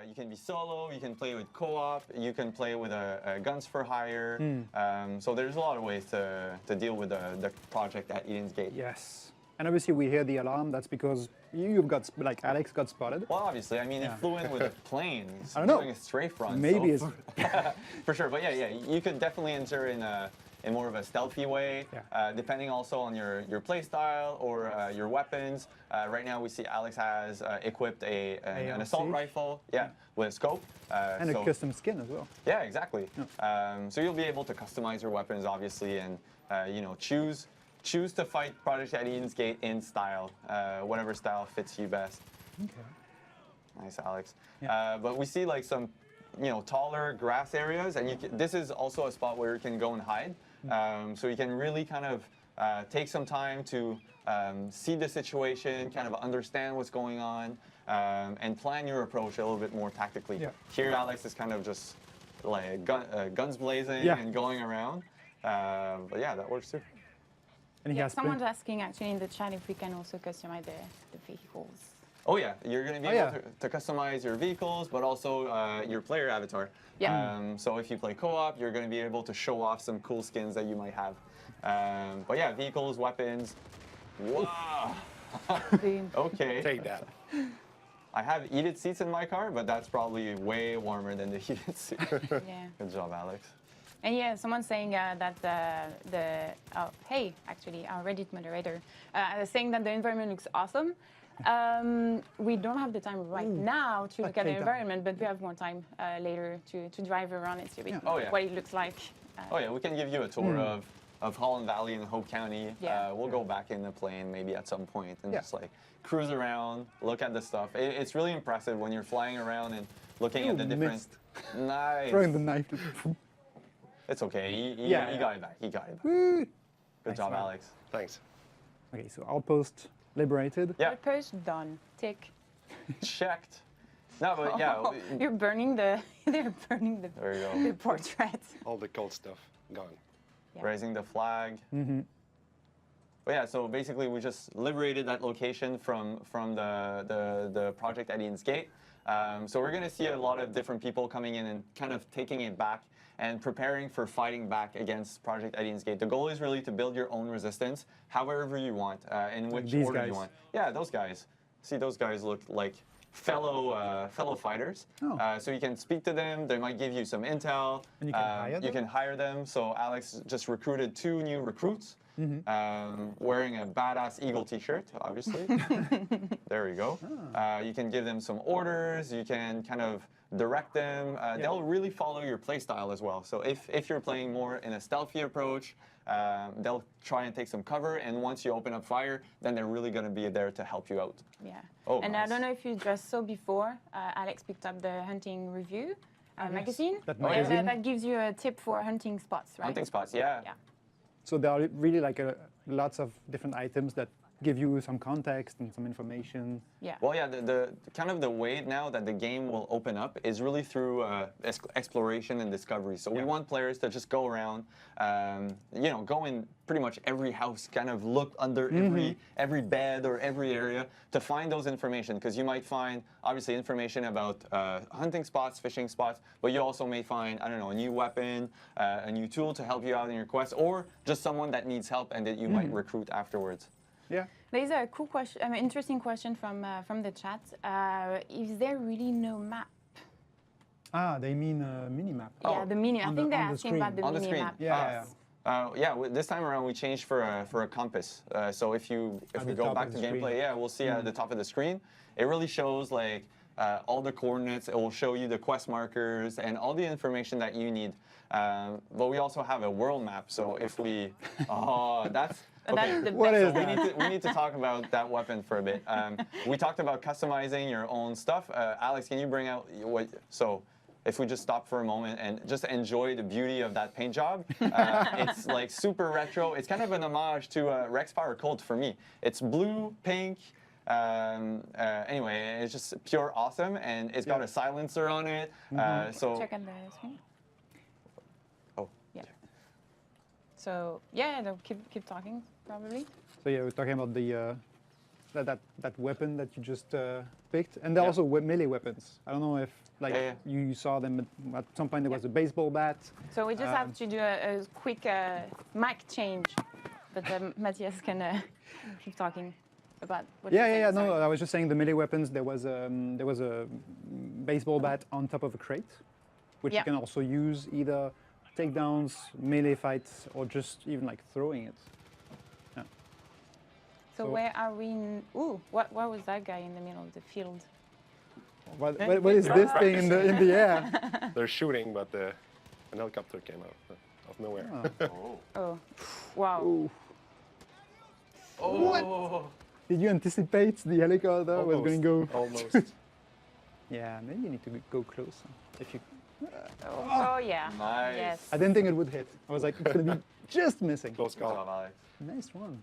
You can be solo, you can play with co-op, you can play with a guns for hire. So there's a lot of ways to deal with the project at Eden's Gate. Yes. And obviously we hear the alarm. That's because you've got, like Alex got spotted. Well, obviously, I mean, it flew in with a plane. It's I don't know. doing a strafe run. Maybe so it's... for sure. But yeah, you could definitely enter in more of a stealthy way, depending also on your play style or your weapons. Right now we see Alex has equipped an assault rifle, with a scope. And a custom skin as well. Yeah, exactly. So you'll be able to customize your weapons, obviously, and choose to fight Project at Eden's Gate in style, whatever style fits you best. Okay. Nice, Alex. But we see like some, taller grass areas, and this is also a spot where you can go and hide. So you can really kind of take some time to see the situation, kind of understand what's going on, and plan your approach a little bit more tactically. Here, Alex is kind of just like guns blazing and going around. But yeah, that works too. And someone's asking actually in the chat if we can also customize the vehicles. Oh yeah, you're going to be able to customize your vehicles, but also your player avatar. So if you play co-op, you're going to be able to show off some cool skins that you might have. But yeah, vehicles, weapons. Wow. Okay. Take that. I have heated seats in my car, but that's probably way warmer than the heated seat. Good job, Alex. And yeah, someone's saying that hey, actually, our Reddit moderator saying that the environment looks awesome. We don't have the time right now to look at the environment, but we have more time later to drive around and see a bit what it looks like. We can give you a tour of Holland Valley and Hope County. We'll go back in the plane maybe at some point and just like cruise around, look at the stuff. It's really impressive when you're flying around and looking at the different... Nice. Throwing the knife. It's okay. You got it back. You got it back. Good job, Alex. Thanks. Okay, so outpost liberated. Outpost done. Tick. Checked. No, but you're burning the. They're burning the. There you go. The portrait. All the cold stuff gone. Raising the flag. But yeah, so basically we just liberated that location from the project at Eden's Gate. So we're going to see a lot of different people coming in and kind of taking it back and preparing for fighting back against Project Eden's Gate. The goal is really to build your own resistance, however you want, in which order you want. Yeah, those guys. See, those guys look like fellow fighters. So you can speak to them. They might give you some intel. And you can hire them. Them. So Alex just recruited 2 new recruits. Wearing a badass Eagle t-shirt, obviously. There we go. You can give them some orders. You can kind of direct them. They'll really follow your play style as well. So if you're playing more in a stealthy approach, they'll try and take some cover. And once you open up fire, then they're really going to be there to help you out. And nice. I don't know if you just saw before, Alex picked up the hunting review magazine. That gives you a tip for hunting spots, right? Hunting spots, So there are really like lots of different items that give you some context and some information. Well, the kind of the way now that the game will open up is really through exploration and discovery. So we want players to just go around, go in pretty much every house, kind of look under every bed or every area to find those information. Because you might find, obviously, information about hunting spots, fishing spots, but you also may find, I don't know, a new weapon, a new tool to help you out in your quest, or just someone that needs help and that you might recruit afterwards. There's a cool question, interesting question from the chat. Is there really no map? They mean mini map. The mini. I think they're asking about the mini map. This time around we changed for a compass. So if we go back to gameplay, we'll see at the top of the screen. It really shows like all the coordinates. It will show you the quest markers and all the information that you need. But we also have a world map. So if we, that's. Okay. We need to talk about that weapon for a bit. We talked about customizing your own stuff. Alex, can you bring out so if we just stop for a moment and just enjoy the beauty of that paint job. It's like super retro. It's kind of an homage to Rex Power Colt for me. It's blue, pink. Anyway, it's just pure awesome, and it's got a silencer on it. So check on the screen. So they'll keep talking probably. So we're talking about the that weapon that you just picked, and they're Yeah. also melee weapons. I don't know if like Yeah, you saw them at some point. There was a baseball bat. So we just have to do a quick mic change, but Matthias can keep talking about what you're Yeah. saying, No, sorry. I was just saying the melee weapons. There was a baseball bat on top of a crate, which Yeah. you can also use either takedowns, melee fights, or just even like throwing it. So So- where are we? Ooh, what was that guy in the middle of the field? What is this thing in the air? They're shooting, but an helicopter came out of nowhere. Oh. Oh, wow. Ooh. Oh. Did you anticipate the helicopter was going to go? Almost. Yeah, maybe you need to go closer. If you, Oh, yeah. Nice. Yes. I didn't think it would hit. I was like, it's going to be just missing. Close Good job, call. Alex. Nice one.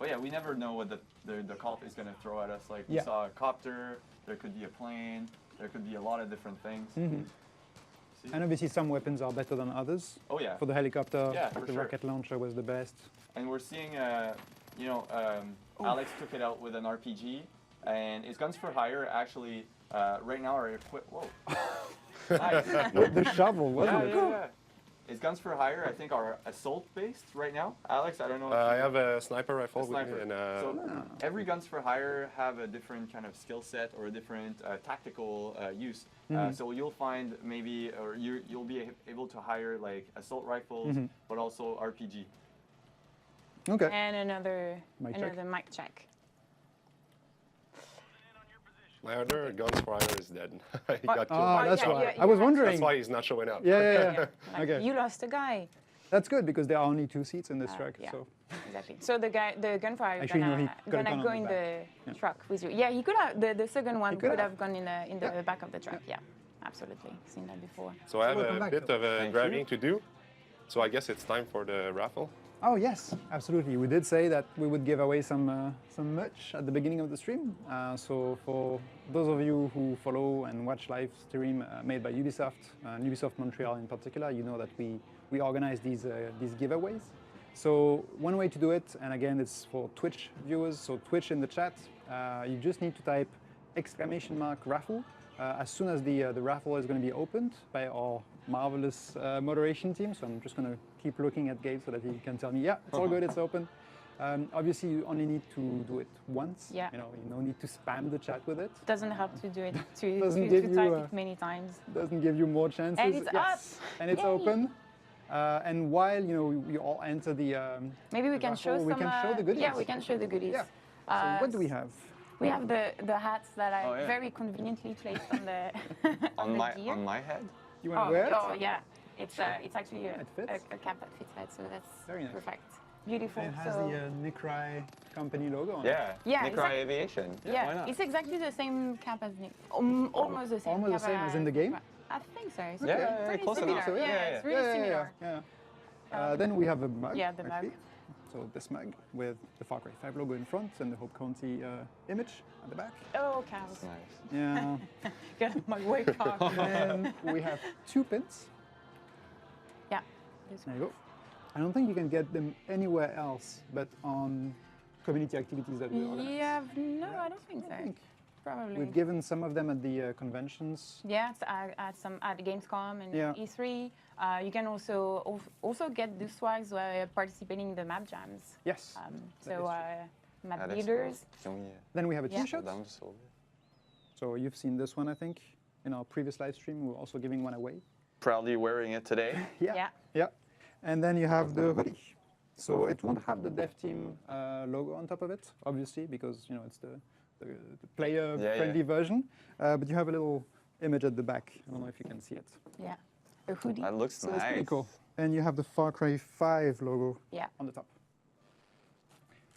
Oh yeah, we never know what the cult is going to throw at us. Like we Yeah. saw a copter, there could be a plane, there could be a lot of different things. See? And obviously, some weapons are better than others. Oh yeah. For the helicopter, Yeah, for the sure. rocket launcher was the best. And we're seeing, Alex took it out with an RPG, and his guns for hire actually right now are equipped. Whoa. Nice. The shovel, wasn't it? Yeah. His guns for hire, I think, are assault based right now. Alex, I don't know. If I you- have a sniper rifle a sniper. with me, and So every guns for hire have a different kind of skill set or a different tactical use. So you'll find maybe, or you'll be able to hire like assault rifles, but also RPG. Okay. And another Mic check. mic check. my other guns for hire is dead. He got killed. Ah, by that's the yeah, why. yeah, I was yeah. wondering. That's why he's not showing up. Yeah. Like, Okay. You lost a guy. That's good because there are only 2 seats in this truck. Yeah. So Exactly. So the gunfire is Actually, no, he could've gonna gone go on in the the back. truck with you. Yeah, he could have. The second one could could have. have gone in the back of the truck. Yeah, absolutely. Seen that before. So I have welcome a back. bit of Thank driving you. to do. So I guess it's time for the raffle. Oh yes, absolutely. We did say that we would give away some merch at the beginning of the stream. So for those of you who follow and watch live stream made by Ubisoft, and Ubisoft Montreal in particular, you know that we organize these giveaways. So one way to do it, and again it's for Twitch viewers. So Twitch in the chat, you just need to type !raffle as soon as the raffle is going to be opened by our marvelous moderation team. So I'm just going to keep looking at Gabe so that he can tell me, yeah, it's all good, it's open. Obviously, you only need to do it once. Yeah. You no need to spam the chat with it. Doesn't have to do it to Doesn't give to you, type uh, it many times. Doesn't give you more chances. And it's yes. And it's Yay. open. And while we all enter the Maybe we can show raffle, some. we can show the goodies. Yeah, we can show the goodies. Yeah. So what do we have? We have the hats that I Oh, yeah. very conveniently placed on the On the gear. my head. You want to wear it? Oh yeah, it's actually It fits? a cap that fits that, so that's Very nice. perfect. Beautiful. It has so, the Nicry company logo on it. Yeah. Yeah, Nicry exactly. Aviation. Why yeah, not? it's exactly the same cap as Nick. Almost the same. Almost the cap same as in the game? I think so. It's Yeah, pretty close similar. enough. Yeah, Yeah, it's really similar. Yeah. Then we have a mug. Yeah, the mug. actually. So this mug with the Far Cry 5 logo in front and the Hope County image at the back. Oh, cows. Nice. Yeah. Get my way car. And we have 2 pins. Yeah. This There one. you go. I don't think you can get them anywhere else but on community activities that we organize. Yeah, no, I don't think I so. think Probably. we've given some of them at the conventions. Yeah, so at Gamescom and Yeah. E3. You can also get these swags while participating in the map jams. Yes. So map Alex, leaders. can we, Then we have a Yeah. T-shirt. down just a little bit? So you've seen this one, I think, in our previous live stream. We're also giving one away. Proudly wearing it today. Yeah. Yeah. And then you have the hoodie. So it won't have the dev team logo on top of it, obviously, because it's the player-friendly version. But you have a little image at the back. I don't know if you can see it. Yeah. A hoodie. That looks So nice. it's pretty cool. And you have the Far Cry 5 logo Yeah. on the top.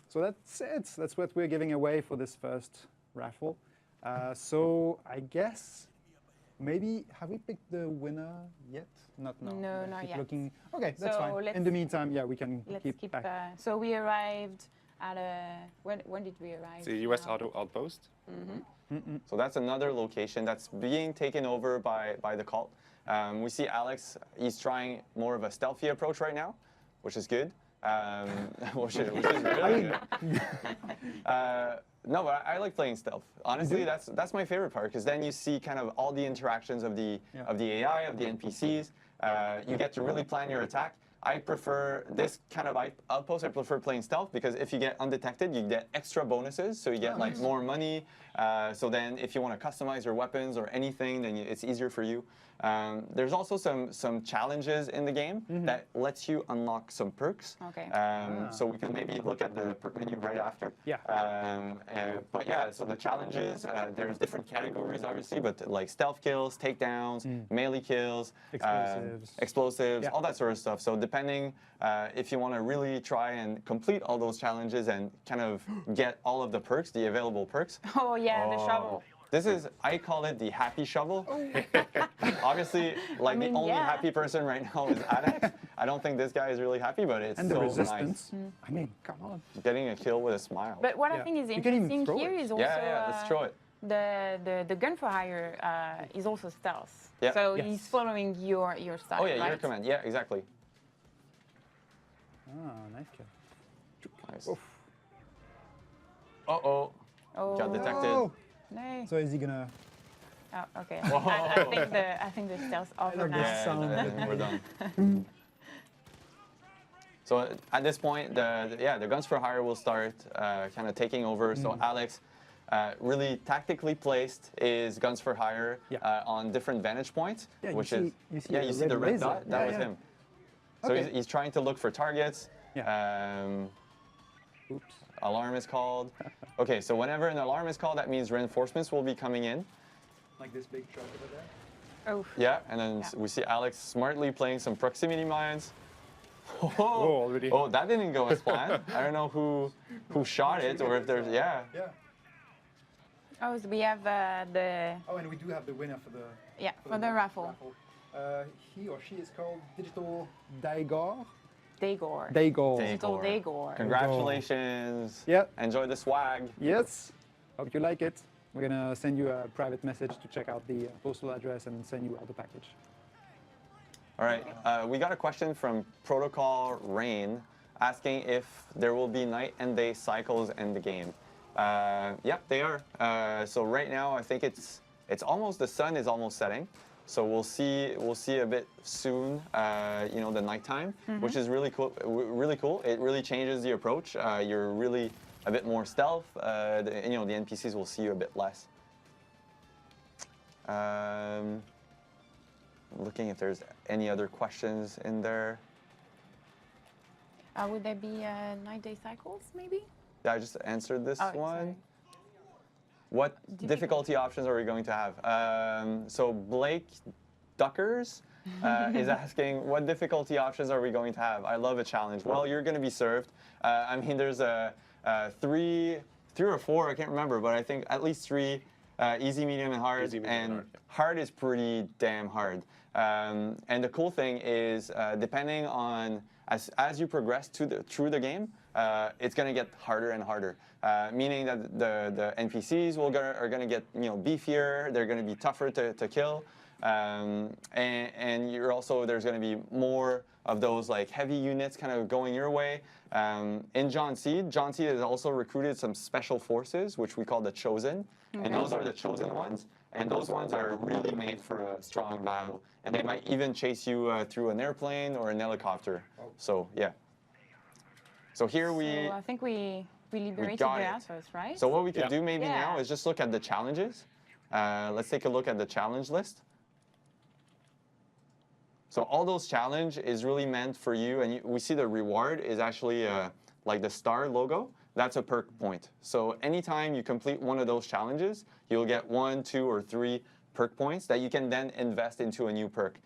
So that's it. That's what we're giving away for this first raffle. So I guess maybe have we picked the winner yet? Not now. No, We'll not keep yet. looking. Okay, that's So fine. let's- In the meantime, yeah, we can Let's keep keep. back. So we arrived at when did we arrive? It's the US Auto Outpost. So that's another location that's being taken over by the cult. We see Alex, he's trying more of a stealthy approach right now, which is good. which is really good. No, but I like playing stealth. Honestly, that's my favorite part because then you see kind of all the interactions of the AI, of the NPCs. You get to really plan your attack. I prefer this kind of outpost. I prefer playing stealth because if you get undetected, you get extra bonuses. So you get like more money. So then if you want to customize your weapons or anything, then it's easier for you. There's also some challenges in the game that lets you unlock some perks. Okay. So we can maybe look at the perk menu right after. Yeah. But yeah, so the challenges, there's different categories obviously, but like stealth kills, takedowns, melee kills, explosives, all that sort of stuff. So depending if you want to really try and complete all those challenges and kind of get all of the perks, the available perks. Oh yeah, the shovel. This is, I call it the happy shovel. Obviously, like the only happy person right now is Alex. I don't think this guy is really happy, but it's And the so resistance. nice. I mean, come on. Getting a kill with a smile. But what I think is You can even interesting throw here it. is also let's throw it. the gun for hire is also stealth. Yeah. So Yes. he's following your style. Oh yeah, right? your command. Yeah, exactly. Nice kill. Nice. Oof. Uh-oh. Oh. Got detected. Oh. No. So is he gonna? Oh, okay. Whoa. I think the stealth over now. Yeah. Sound. Then we're done. So at this point, the guns for hire will start kind of taking over. So Alex, really tactically placed is guns for hire on different vantage points, Yeah, which you see the red dot. That was him. So Okay. he's trying to look for targets. Yeah. Oops. Alarm is called. Okay, so whenever an alarm is called, that means reinforcements will be coming in. Like this big truck over there. Oh. Yeah, and then we see Alex smartly playing some proximity mines. Oh, already. Oh, that didn't go as planned. I don't know who shot it or if there's Yeah. Oh, so we have the Oh, and we do have the winner for the for the raffle. He or she is called Digital Daigor. Daigor. Daigor. Digital Daigor. Congratulations. Yeah. Enjoy the swag. Yes. Hope you like it. We're gonna send you a private message to check out the postal address and send you out the package. All right. We got a question from Protocol Rain asking if there will be night and day cycles in the game. Yep, they are. So right now, I think it's almost, the sun is almost setting. So we'll see a bit soon. The nighttime, which is really cool. Really cool. It really changes the approach. You're really a bit more stealth. The NPCs will see you a bit less. Looking if there's any other questions in there. Would there be night-day cycles, maybe? Yeah, I just answered this one. Sorry. What difficulty options are we going to have? So Blake Duckers is asking, what difficulty options are we going to have? I love a challenge. Well, you're going to be served. I mean, there's three or four, I can't remember, but I think at least three, easy, medium, and hard. Easy, medium, and hard, yeah. Hard is pretty damn hard. And the cool thing is, depending on, as you progress through the game, it's going to get harder and harder. Meaning that the NPCs are going to get beefier. They're going to be tougher to kill, and there's going to be more of those like heavy units kind of going your way. In John Seed has also recruited some special forces, which we call the Chosen, and those are the chosen ones. And those ones are really made for a strong battle, and they might even chase you through an airplane or an helicopter. So yeah. So here So I think we liberated the outpost, right? So what we could do maybe now Yeah. is just look at the challenges. Let's take a look at the challenge list. So all those challenge is really meant for you, and we see the reward is actually like the star logo. That's a perk point. So anytime you complete one of those challenges, you'll get 1, 2, or 3 perk points that you can then invest into a new perk.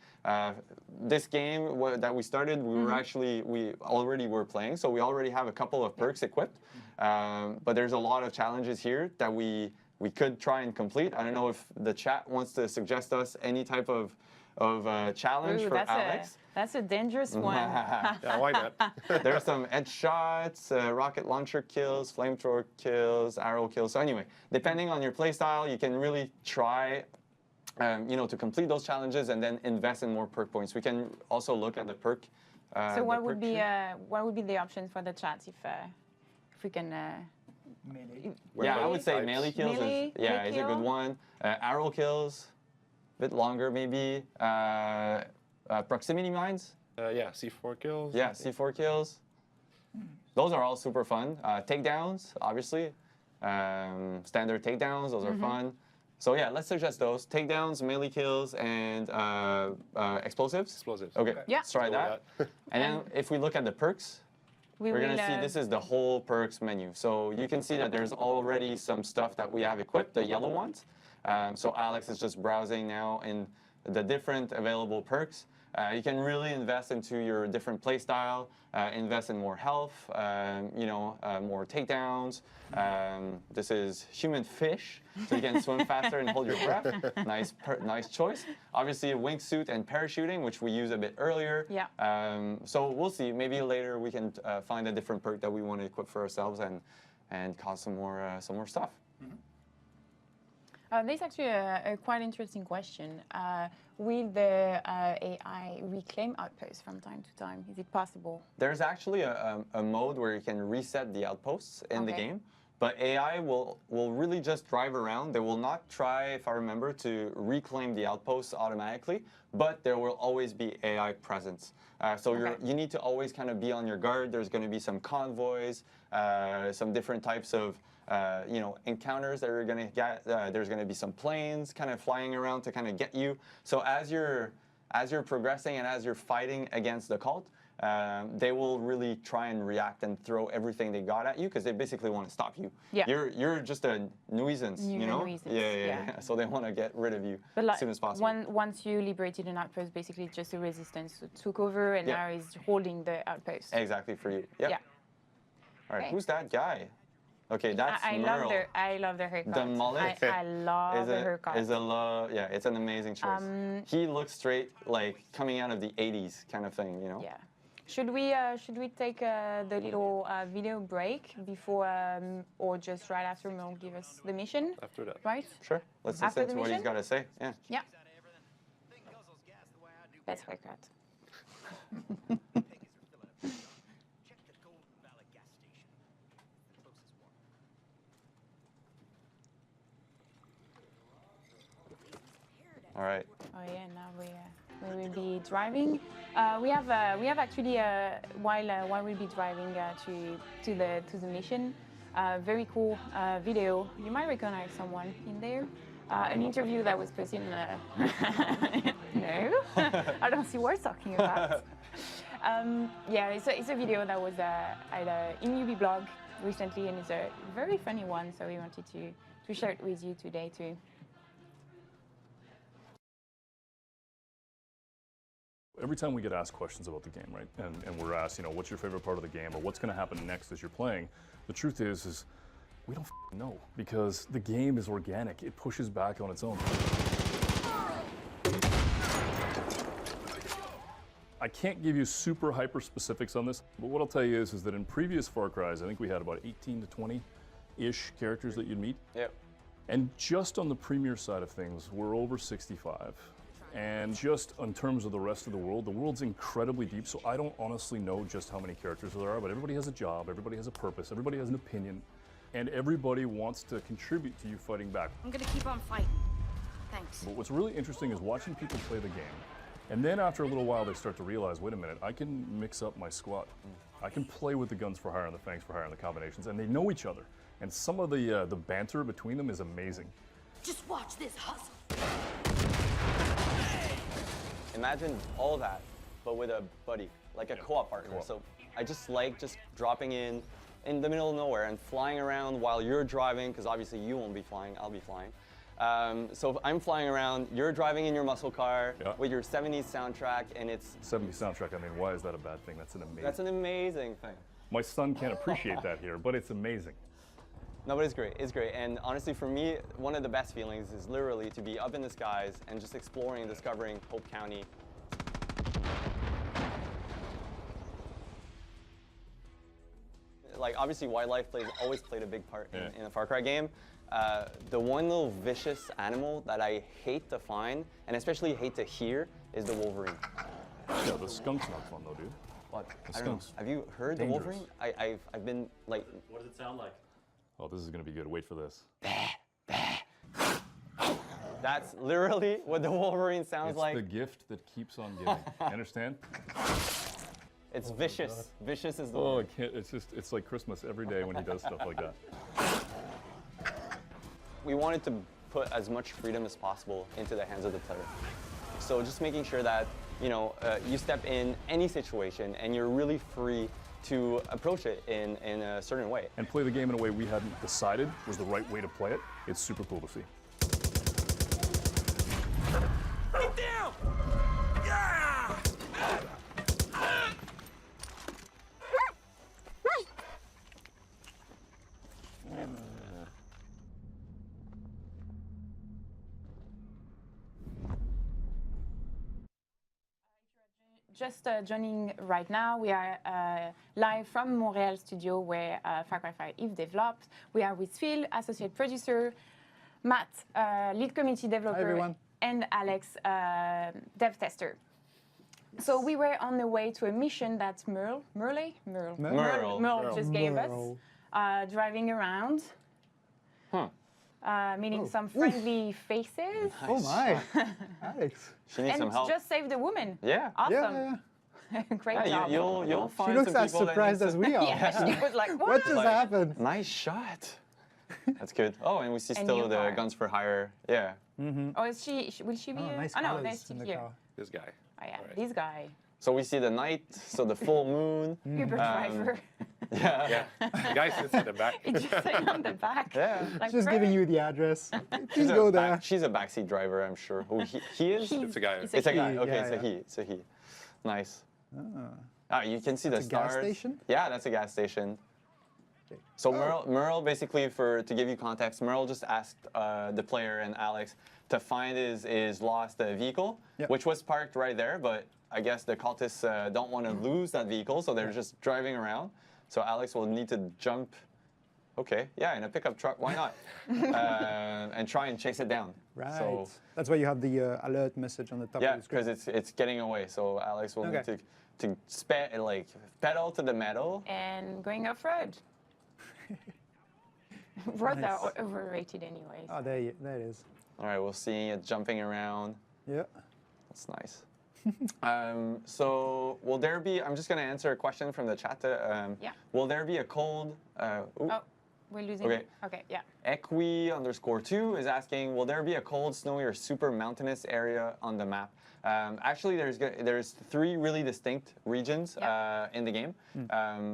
This game that we started, we already were playing, so we already have a couple of perks equipped. But there's a lot of challenges here that we could try and complete. I don't know if the chat wants to suggest us any type of challenge for Alex. That's a dangerous one. Yeah, why not? There's some headshots, rocket launcher kills, flamethrower kills, arrow kills. So anyway, depending on your playstyle, you can really try, to complete those challenges and then invest in more perk points. We can also look at the perk So what would be the options for the chat if we can? Melee. Yeah, I would say melee kills Melee, is a kill. good one. Arrow kills, a bit longer maybe. Proximity mines. Yeah, C4 kills. Yeah, C4 kills. Those are all super fun. Takedowns, obviously. Standard takedowns, those are fun. So yeah, let's suggest those. Takedowns, melee kills, and explosives. Explosives. Okay, Yeah. let's try Go that. with And then if we look at the perks, we're gonna see this is the whole perks menu. So you can see that there's already some stuff that we have equipped, the yellow ones. So Alex is just browsing now in the different available perks. You can really invest into your different play style, invest in more health, more takedowns. This is human fish, so you can swim faster and hold your breath. Nice choice. Obviously, wingsuit and parachuting, which we used a bit earlier. Yeah. So we'll see. Maybe later we can find a different perk that we want to equip for ourselves and cause some more stuff. There's actually a quite interesting question. Will the AI reclaim outposts from time to time? Is it possible? There's actually a mode where you can reset the outposts in the game, but AI will really just drive around. They will not try, if I remember, to reclaim the outposts automatically, but there will always be AI presence. So you need to always kind of be on your guard. There's going to be some convoys, some different types of encounters that you're going to get. There's going to be some planes kind of flying around to kind of get you. So as you're progressing and as you're fighting against the cult, they will really try and react and throw everything they got at you because they basically want to stop you. Yeah. You're just a nuisance, you know? Nuisance, Yeah. So they want to get rid of you But as soon as possible. once you liberated an outpost, basically just the resistance took over and now is holding the outpost. Exactly for you. Yep. Yeah. All right, Okay. who's that guy? Okay, that's Merle. I love the haircut. The mullet I love the haircut. It's an amazing choice. He looks straight like coming out of the 80s kind of thing, you know? Yeah. Should we take the little video break before or just right after Merle give us the mission? After that. Right? Sure. Let's After listen the to what he's mission? got to say. Yeah. Yeah. Best haircut. All right. Oh yeah, now we will be driving. We have actually while we'll be driving to the mission, very cool video. You might recognize someone in there. An interview that was posted in no, I don't see what you're talking about. Yeah, it's a video that was in UB blog recently, and it's a very funny one. So we wanted to share it with you today too. Every time we get asked questions about the game, right, and we're asked, what's your favorite part of the game, or what's going to happen next as you're playing, the truth is we don't know, because the game is organic. It pushes back on its own. I can't give you super hyper specifics on this, but what I'll tell you is that in previous Far Cry's, I think we had about 18 to 20-ish characters that you'd meet. Yep. And just on the premier side of things, we're over 65. And just in terms of the rest of the world's incredibly deep, so I don't honestly know just how many characters there are, but everybody has a job, everybody has a purpose, everybody has an opinion, and everybody wants to contribute to you fighting back. I'm gonna keep on fighting. Thanks. But what's really interesting is watching people play the game, and then after a little while they start to realize, wait a minute, I can mix up my squad. I can play with the guns for hire and the fangs for hire and the combinations, and they know each other. And some of the banter between them is amazing. Just watch this hustle. Imagine all that, but with a buddy, like a co-op partner. So I just like dropping in the middle of nowhere and flying around while you're driving, because obviously you won't be flying, I'll be flying. So I'm flying around, you're driving in your muscle car with your 70s soundtrack, and it's... 70s soundtrack, I mean, why is that a bad thing? That's an amazing thing. My son can't appreciate that here, but it's amazing. No, but it's great. It's great. And honestly, for me, one of the best feelings is literally to be up in the skies and just exploring and discovering Hope County. Like, obviously, wildlife always played a big part in a Far Cry game. The one little vicious animal that I hate to find, and especially hate to hear, is the wolverine. Yeah, the skunk's not fun though, dude. What? The I don't know. skunk's Have you heard dangerous. the Wolverine? I've been like. What does it sound like? Oh, this is gonna be good. Wait for this. That's literally what the Wolverine sounds It's like. the gift that keeps on giving. You understand? It's vicious. Vicious is the Oh, I word. can't. It's like Christmas every day when he does stuff like that. We wanted to put as much freedom as possible into the hands of the player. So just making sure that you step in any situation and you're really free to approach it in a certain way. And play the game in a way we hadn't decided was the right way to play it. It's super cool to see. Get down! Yeah! Just joining right now, we are live from Montreal studio where Far Cry 5 is developed. We are with Phil, associate producer, Matt, lead community developer, everyone. and Alex, dev tester. So we were on the way to a mission that Merle just gave us, driving around, meeting some friendly faces. Oh my, Alex. She needs And some help. just save the woman. Yeah. Awesome. Yeah. Great Yeah, job. you'll find She looks some as people that surprised need as to- we are. Yeah, she was like, What just Like- happened? Nice shot. That's good. Oh, and we see A still new the car. guns for hire. Yeah. Oh, is she? Will she be? Oh, nice oh no, colors there's in the here. car. This guy. Oh yeah, Alright. this guy, So we see the night, so the full moon. Uber driver. Yeah. Yeah. The guy sits at the back. It's just sitting on the back. Yeah. Like, Just giving you the address. Please a go there. she's a backseat driver, I'm sure. Who he is? He's- It's a guy. It's It's a he. guy. Okay, Yeah, it's yeah. a he. It's a he. Nice. You can see the That's a gas stars. station? Yeah, that's a gas station. Okay. So Merle basically, to give you context, Merle just asked the player and Alex to find his lost vehicle, Yep. which was parked right there. But I guess the cultists don't want to lose that vehicle, so they're just driving around. So Alex will need to jump. Okay, yeah, in a pickup truck, why not? And try and chase it down. Right. So, That's why you have the alert message on the top yeah, of the screen. because it's getting away. So Alex will Okay. need to pedal to the metal. And going off road. Roads Nice. are overrated anyways. Oh, there it is. All right, we'll see it jumping around. Yeah. That's nice. So will there be? I'm just gonna answer a question from the chat. Yeah. Will there be a cold? Ooh, Oh, we're losing. Okay. Okay. Yeah. Equi_2 is asking, will there be a cold, snowy, or super mountainous area on the map? Actually, there's three really distinct regions in the game.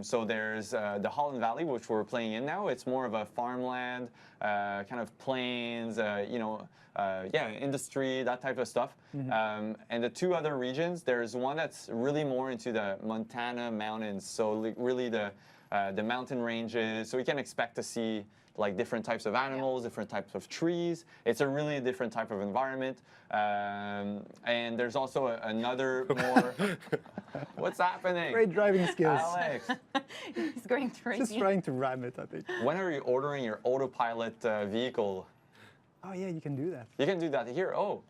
So there's the Holland Valley, which we're playing in now. It's more of a farmland, kind of plains, industry, that type of stuff. And the two other regions, there's one that's really more into the Montana mountains. So really the mountain ranges. So we can expect to see like different types of animals, different types of trees. It's a really different type of environment. And there's also another more. What's happening? Great driving skills. Alex, He's going crazy. Just trying to ram it, I think. when are you ordering your autopilot vehicle? Oh yeah, you can do that. You can do that here. Oh,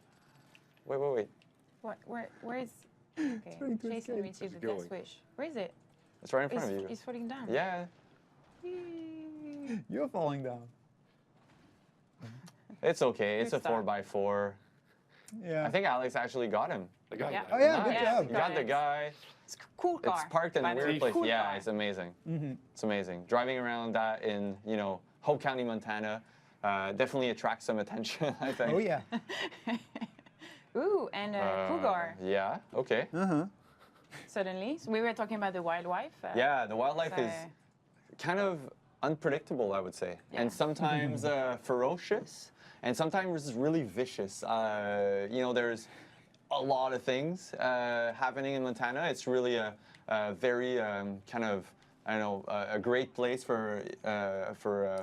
wait. Where is? Okay. trying to Jason escape. received the going. best wish. Where is it? It's right in front of you. He's falling down. Yeah, You're falling down. it's okay. It's a Good start. 4x4. Yeah. I think Alex actually got him. The guy. Yeah. Oh yeah, good Nice. job. You got the guy. Cool car. It's parked in by a the way. weird place. Cool Yeah, car. it's amazing. It's amazing. Driving around that in, Hope County, Montana, definitely attracts some attention, I think. Oh yeah. Ooh, and cougar. Yeah, okay. Suddenly, so we were talking about the wildlife. Yeah, the wildlife is so- kind of unpredictable, I would say, Yeah. and sometimes ferocious, and sometimes really vicious. There's a lot of things happening in Montana. It's really a very kind of, I don't know, a great place for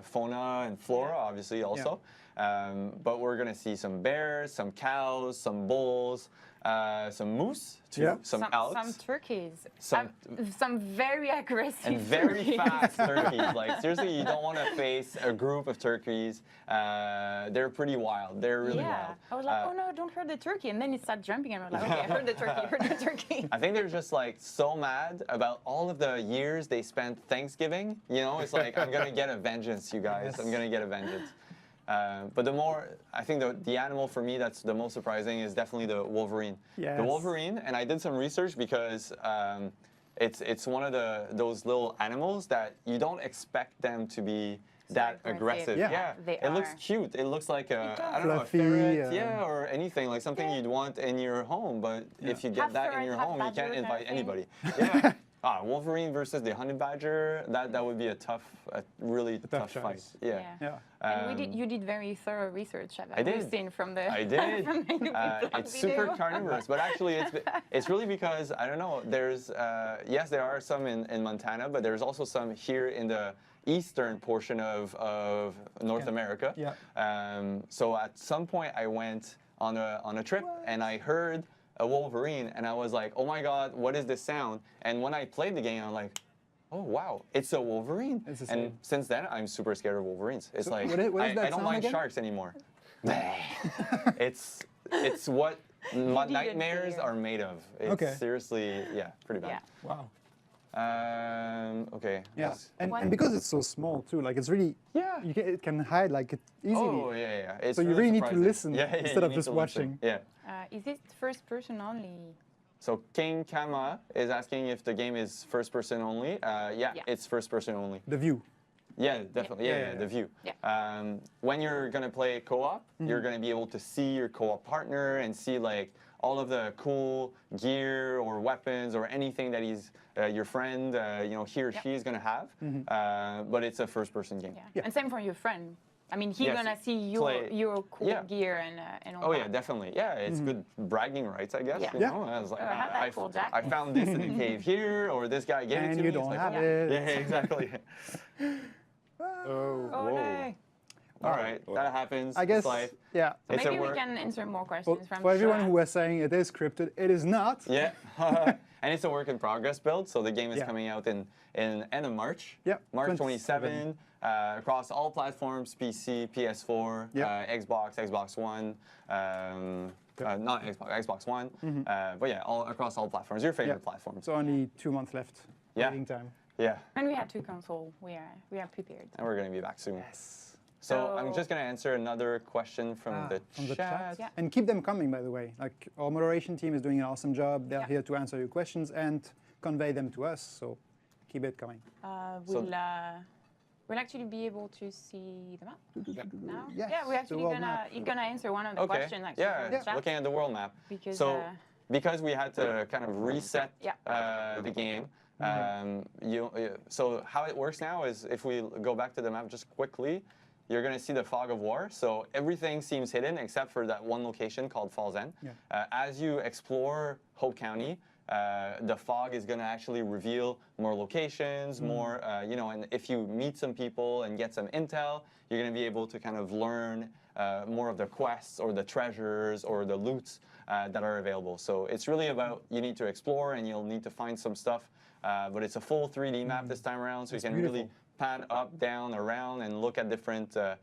fauna and flora, obviously also. But we're gonna see some bears, some cows, some bulls, some moose, too, Yeah. some elks, some turkeys, some- some very aggressive and very turkeys. fast turkeys. Like seriously, you don't want to face a group of turkeys. They're pretty wild. They're really Yeah, wild. I was like, oh no, don't hurt the turkey, and then it started jumping, and I was like, okay, I heard the turkey, heard the turkey. I think they're just like so mad about all of the years they spent Thanksgiving. You know, it's like I'm gonna get a vengeance, you guys. I'm gonna get a vengeance. But I think the animal for me that's the most surprising is definitely the wolverine. Yes. The wolverine, and I did some research because it's one of those little animals that you don't expect them to be that aggressive. Yeah. They it looks are. cute. It looks like I don't Fluffy, know, a ferret, yeah. yeah, or anything like something you'd want in your home. But if you get Half that in ferret, your half home, you badger can't kind of invite thing. anybody. Yeah. Wolverine versus the honey badger. That would be a really tough fight. choice. Yeah. Yeah. And you did very thorough research. I did. We've seen from the I did. from the YouTube It's super video. carnivorous, but actually it's really because I don't know. There's yes, there are some in Montana, but there's also some here in the eastern portion of North America. Yeah. So at some point I went on a trip and I heard a wolverine and I was like, oh my god, what is this sound? And when I played the game, I'm like, oh wow, it's a wolverine. It's the and same. since then, I'm super scared of wolverines. It's So like what is that I don't sound mind again? sharks anymore. it's what my didn't nightmares fear. are made of. It's Okay. seriously, yeah, pretty bad. Yeah. Wow. Okay. Yeah. let's- And because it's so small too, like it's really Yeah. it can hide like it easily. Oh yeah. It's So you really need to surprising. listen instead you of need just to listen. watching. Yeah. Is it first person only? So King Kama is asking if the game is first person only. Yeah, Yeah. it's first person only. The view. Yeah, definitely. Yeah, Yeah. the view. Yeah. When you're gonna play co-op, you're gonna be able to see your co-op partner and see like all of the cool gear or weapons or anything that your friend, he or she is gonna have. But it's a first-person game. Yeah. And same for your friend. I mean, he's Yes, gonna see play- your cool yeah. gear and all Oh that. yeah, definitely. Yeah, it's good bragging rights, I guess. Yeah. You Yeah. know? I was like, I have that cool jacket. I found this in a cave here, or this guy gave it And to you me. It's don't like, have oh, it. Yeah, exactly. Oh, Oh Whoa. no. All right, that happens. I guess. It's life. Yeah. It's a Maybe we work. can answer more For, questions from for everyone chat. who was saying it is scripted, it is not. Yeah, and it's a work in progress build. So the game is Yeah. coming out in end of March. Yeah, March 27. 27. Across all platforms: PC, PS4, Yeah. Xbox, Xbox One. Not Xbox, Xbox One. But yeah, all across all platforms. Your favorite platforms. So only 2 months left. Yeah. Waiting time. Yeah, And we have 2 consoles. We are prepared. and we're gonna be back soon. So I'm just gonna answer another question from the From the chat. chat. Yeah. And keep them coming, by the way. Like our moderation team is doing an awesome job. They're Yeah. here to answer your questions and convey them to us. So keep it coming. We'll actually be able to see the map now. Yes, Yeah, we're the actually world gonna map. you're gonna answer one of the Okay. questions actually Yeah, from the chat. looking at the world map. Because, so because we had to kind of reset Yeah. the game. So how it works now is if we go back to the map just quickly, you're going to see the fog of war. So everything seems hidden except for that one location called Falls End. Yeah. As you explore Hope County, the fog is going to actually reveal more locations, more, and if you meet some people and get some intel, you're going to be able to kind of learn more of the quests or the treasures or the loots that are available. So it's really about you need to explore and you'll need to find some stuff, but it's a full 3D map this time around, so you can really pan up, down, around, and look at different, the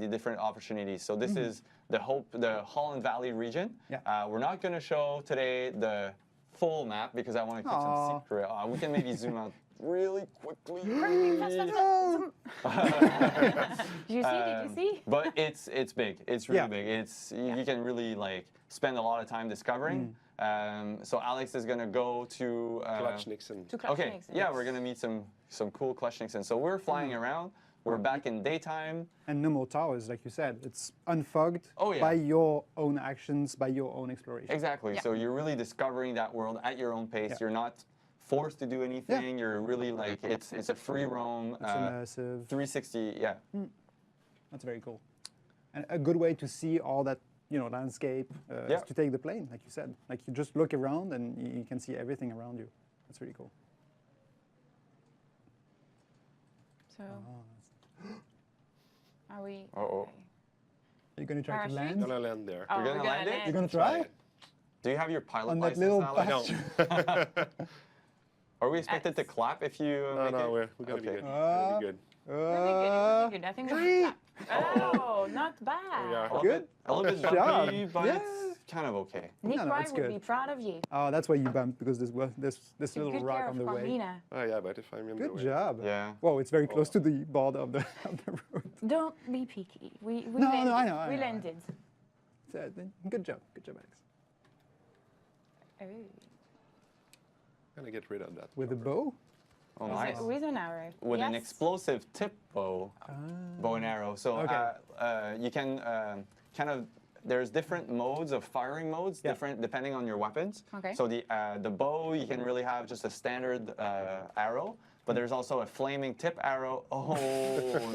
different opportunities. So this is the Holland Valley region. Yeah. We're not going to show today the full map because I want to keep some secret. We can maybe zoom out really quickly. Did you see? Did you see? But it's big. It's really Yeah. big. You can really like spend a lot of time discovering. So Alex is gonna go to. Clutch Nixon. To Clutch Okay. Nixon. Yeah, we're gonna meet some cool Clutch Nixon. So we're flying around. We're back in daytime. And no more towers, like you said. It's unfogged Oh, yeah. by your own actions, by your own exploration. Exactly. Yeah. So you're really discovering that world at your own pace. Yeah. You're not forced to do anything. You're really like it's a free roam. It's immersive. 360. Yeah. That's very cool. And a good way to see all that landscape is to take the plane, like you said. Like you just look around and you can see everything around you. That's really cool. So, are we? Uh-oh. Okay. You're gonna try to Parachute? land? Gonna land there. Oh, You're gonna land it? You're gonna try? Do you have your pilot On that license, little Alex? patch? Are we expected to clap if you make No, it? we're gonna be good. Okay. We're gonna be good. Really good. I think that's Oh, not bad. Yeah. Good. A little bit Good job. bumpy, but Yeah. it's kind of okay. Nick No, Wright it's would good. be proud of you. Oh, that's why you bumped, because there's this Took little good rock care on of the way. Carmina. Oh yeah, but if I'm in the Good way. job. Yeah. Whoa, it's very close to the border of the road. Don't be picky. We No, landed. no, I know, I we know. landed. So, good job, Alex. Oh. Gonna get rid of that. With a chopper. bow? Oh, nice. With an arrow. With an Yes. explosive tip bow, bow and arrow. So Okay. you can kind of, there's different modes of firing modes, Yeah. different depending on your weapons. Okay. So the bow, you can really have just a standard arrow, but there's also a flaming tip arrow. Oh,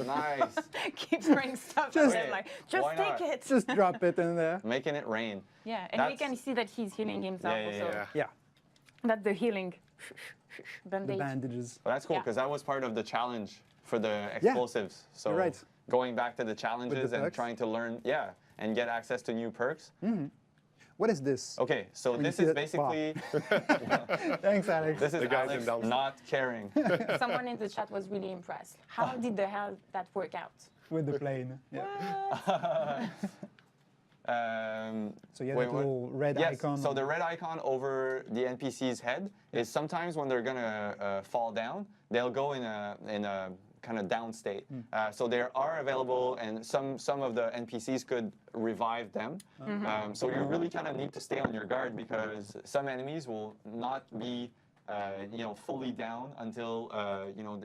nice. Keep throwing stuff Just- at him, like, just Why take not? it. Just drop it in there. Making it rain. Yeah, and we That's- can see that he's healing himself Yeah, yeah, also. yeah. Yeah, That's the healing. the Bandage. bandages. Well, that's cool Yeah. because that was part of the challenge for the explosives. So you're right. going back to the challenges and perks. trying to learn, and get access to new perks. What is this? Okay, so you this see is that- wow. basically Thanks, Alex. this is The guys in Alex downstairs. not caring. Someone in the chat was really impressed. How did the hell that work out? With the plane. Yeah. So you have Wait, that what? little red Yes, icon. so the red icon over the NPC's head is sometimes when they're gonna fall down, they'll go in a kind of down state. So they are available, and some of the NPCs could revive them. So you really kind of need to stay on your guard because some enemies will not be fully down until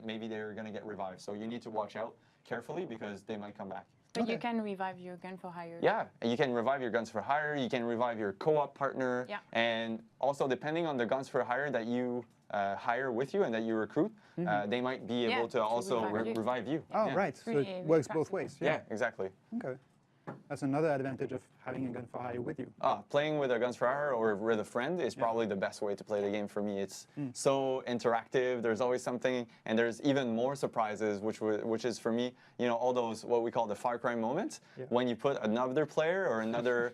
maybe they're gonna get revived. So you need to watch out carefully because they might come back. But you can revive your gun for hire. Yeah, and you can revive your guns for hire. You can revive your co-op partner. Yeah. And also, depending on the guns for hire that you hire with you and that you recruit, they might be Yeah, able to to also revive you. revive you. Oh, Yeah. right. So Really it works both practical. ways. Yeah, exactly. Okay. That's another advantage of having a gun for hire with you. Playing with a guns for hire or with a friend is probably the best way to play the game for me. It's so interactive. There's always something, and there's even more surprises, which is for me, all those what we call the Far Cry moments when you put another player or another.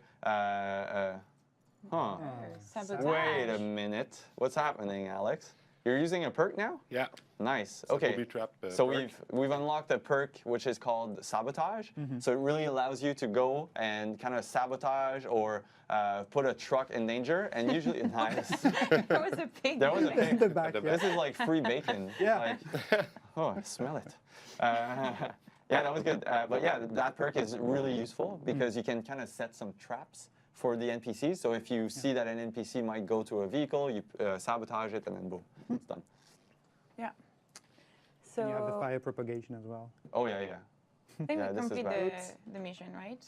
Sabotage. Wait a minute. What's happening, Alex? You're using a perk now? Yeah. Nice. So Okay. booby trap, So perk. we've unlocked a perk which is called sabotage. So it really allows you to go and kind of sabotage or put a truck in danger. And usually, nice. There was a pig. There was a In pig. the back, yeah. This is like free bacon. Yeah. Like, oh, I smell it. Yeah, that was good. But yeah, that perk is really useful because you can kind of set some traps for the NPCs. So if you see that an NPC might go to a vehicle, you sabotage it, and then boom, it's done. Yeah. So You have the fire propagation as well. Oh yeah, yeah. I think Yeah, we this is complete bad. the mission, right?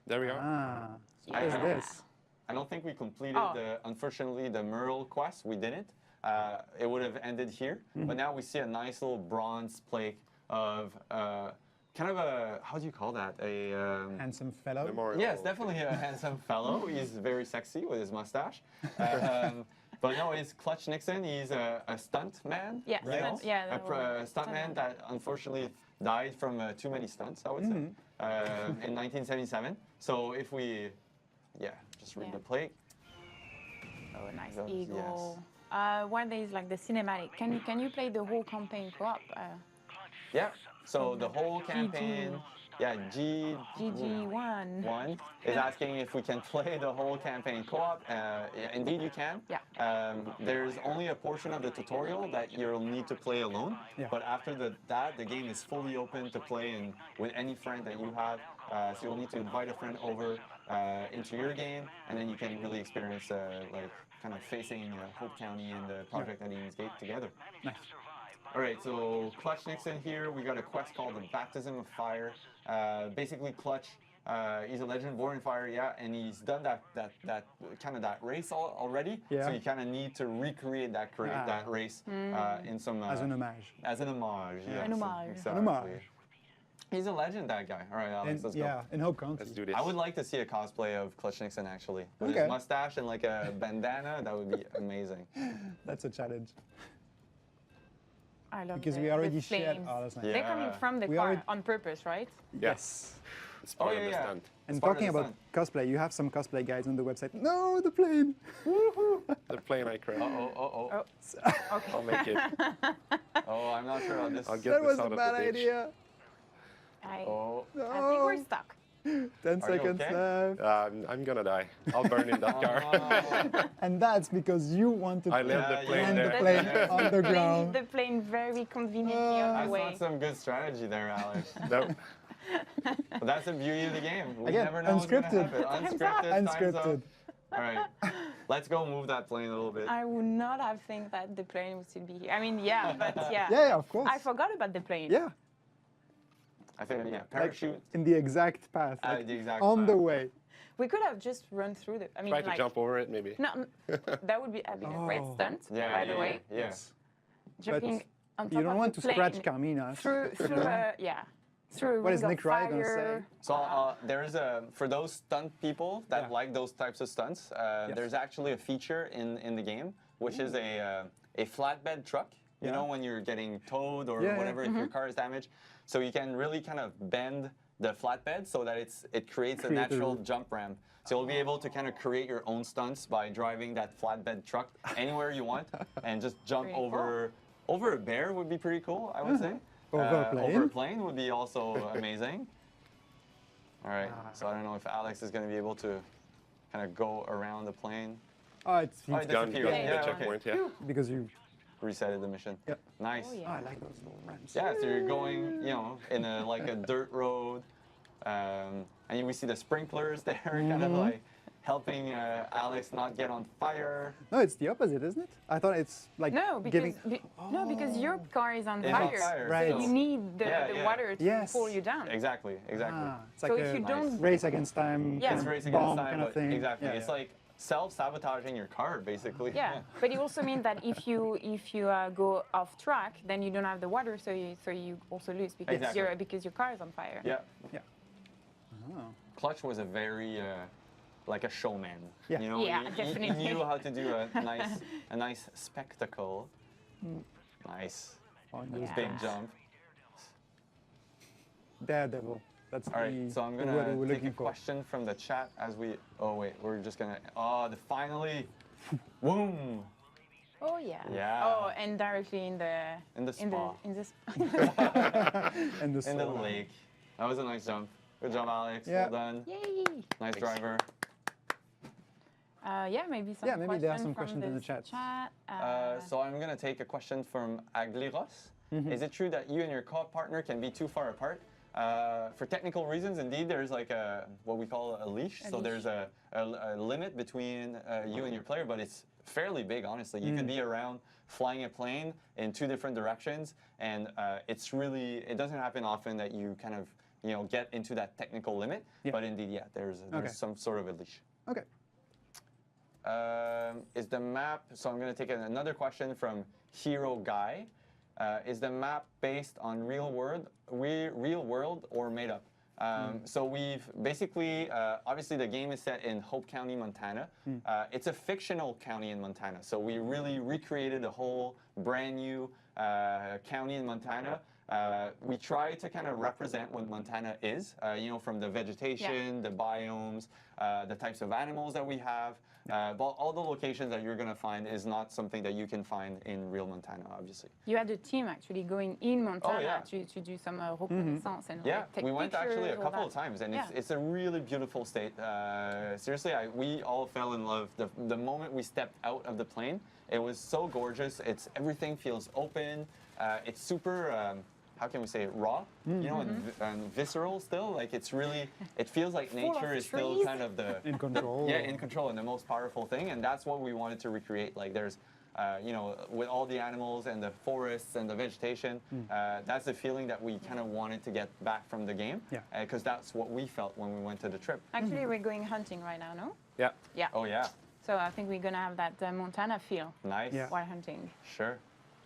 There we are. Ah, I- what is this? I don't think we completed Oh. unfortunately, the Merle quest. We didn't. It would have ended here. But now we see a nice little bronze plate of kind of a, how do you call that? Handsome fellow. Memorial. Yes, definitely a handsome fellow. He's very sexy with his mustache. But no, it's Clutch Nixon. He's a stunt man. Yeah, you know? yeah, that was- stunt man that unfortunately died from too many stunts, I would say, in 1977. So if we, just read Yeah. the plate. Oh, nice Those, eagle. One is like the cinematic. Can you play the whole campaign co-op? Yeah. So the whole campaign, GG1. One is asking if we can play the whole campaign co-op. Indeed, you can. Yeah. There's only a portion of the tutorial that you'll need to play alone. Yeah. But after that, the game is fully open to play with any friend that you have. So you'll need to invite a friend over into your game, and then you can really experience kind of facing Hope County and the Project Eden's Gate together. Nice. All right, so Clutch Nixon here. We got a quest called the Baptism of Fire. Basically, Clutch, he's a legend born in fire, and he's done that kind of that race already. Yeah. So you kind of need to recreate that race in some As an homage. as an homage. Yes, An homage. exactly. An homage. He's a legend, that guy. All right, Alex, And, let's go. yeah, in Hope County. Let's do this. I would like to see a cosplay of Clutch Nixon actually. With Okay. his mustache and like a bandana, that would be amazing. That's a challenge. I love Because the, we already the shared. flames. Oh, that's nice. Yeah. They're coming from the We car already- on purpose, right? Yes. It's part Oh, of the yeah. stunt. And part of talking the about stunt. cosplay, you have some cosplay guides on the website. No, the plane. The plane I crashed. Oh. Okay. I'll make it. Oh, I'm not sure about this. I'll get That this was out a of bad the ditch. idea. Oh. I think we're stuck. 10 Are you seconds okay? left. I'm gonna die. I'll burn in that car. Oh. And that's because you want to I left the Yeah, plane land the there. plane Yeah. on the ground. The plane very conveniently on That's the way. not some good strategy there, Alex. No. But that's the beauty of the game. We Again, never know what's gonna unscripted. happen. Time's up. Time's up. Unscripted. All right, let's go move that plane a little bit. I would not have think that the plane would still be here. I mean, yeah, but yeah. Yeah, of course. I forgot about the plane. Yeah, I think, yeah, like parachute. in the exact path, At like the exact on the path. way. We could have just run through the. I mean, Try to like, jump over it, maybe. No, that would be a great Oh. stunt. Yeah, by the way, Yeah. jumping on top You don't of want the to scratch plane Carmina. through yeah, through a What is ring of Nick Wright gonna fire. say? So there's for those stunt people that Yeah. like those types of stunts, there's actually a feature in the game, which is a flatbed truck. You Yeah. know, when you're getting towed or Yeah, whatever, if your car is damaged. So you can really kind of bend the flatbed so that it creates a Create a natural route. jump ramp. So you'll be able to kind of create your own stunts by driving that flatbed truck anywhere you want and just jump Pretty over a bear would be pretty cool, I would say. Over a plane. Over a plane would be also amazing. All right, so I don't know if Alex is going to be able to kind of go around the plane. Oh, it's Oh, it Gone, disappeared. gone Yeah, the okay. checkpoint, yeah. because you. Resetted the mission. Yep. Nice. Oh, Oh, yeah. I like those little ramps. Yeah, so you're going, you know, in like a dirt road, and we see the sprinklers there, kind of like helping Alex not get on fire. No, it's the opposite, isn't it? I thought it's like No, because giving. no, because your car is on It's on fire. fire, Right. So you need the, Yeah, the yeah. water to Yes. pull you down. Exactly. Ah, it's So like if a you don't- race against time. Yeah. kind It's of racing bomb against time, kind of but thing. exactly. Yeah, It's yeah. like self-sabotaging your car, basically. Yeah, but it also means that if you go off track, then you don't have the water, so you also lose because Exactly. your car is on fire. Yeah. Yeah. Clutch was a very like a showman. Yeah. You know, Yeah, he definitely. knew how to do a nice spectacle. Nice. On Yeah. those Big jump. Daredevil. That's All right, so I'm the word gonna we're take a looking for. question from the chat as we. Oh wait, we're just gonna. Oh, finally, boom! Oh yeah. Yeah. Oh, and directly in the In the spa. in the And the In the soda. lake. That was a nice jump. Good job, Alex. Yeah. Well done. Yay! Nice driver. Yeah, maybe some. Yeah, maybe there are some from questions in the this chat. So I'm gonna take a question from Agliros. Mm-hmm. Is it true that you and your co-op partner can be too far apart? For technical reasons, indeed, there's like what we call a leash. So there's a limit between you and your player, but it's fairly big, honestly. You could be around flying a plane in two different directions, and it doesn't happen often that you kind of get into that technical limit. Yeah. But indeed, yeah, there's Okay. some sort of a leash. Okay. Is the map, so I'm going to take another question from Hero Guy. Is the map based on real world or made up? So we've basically, obviously the game is set in Hope County, Montana. It's a fictional county in Montana. So we really recreated a whole brand new county in Montana. We try to kind of represent what Montana is, from the vegetation, the biomes, the types of animals that we have. But all the locations that you're going to find is not something that you can find in real Montana, obviously. You had a team actually going in Montana yeah. to do some reconnaissance and Yeah, like, take we went actually a pictures, all couple of that. times, and Yeah. it's a really beautiful state. Seriously, we all fell in love. The moment we stepped out of the plane, it was so gorgeous. Everything feels open. It's super. How can we say it? Raw, and visceral still. Like it feels like nature of is still trees. kind of In control. in control and the most powerful thing, and that's what we wanted to recreate. Like there's, with all the animals and the forests and the vegetation, that's the feeling that we kind of wanted to get back from the game. Yeah. Because that's what we felt when we went to the trip. Actually, we're going hunting right now, no? Yeah. Yeah. Oh yeah, So I think we're gonna have that Montana feel nice. Yeah. while hunting. Sure.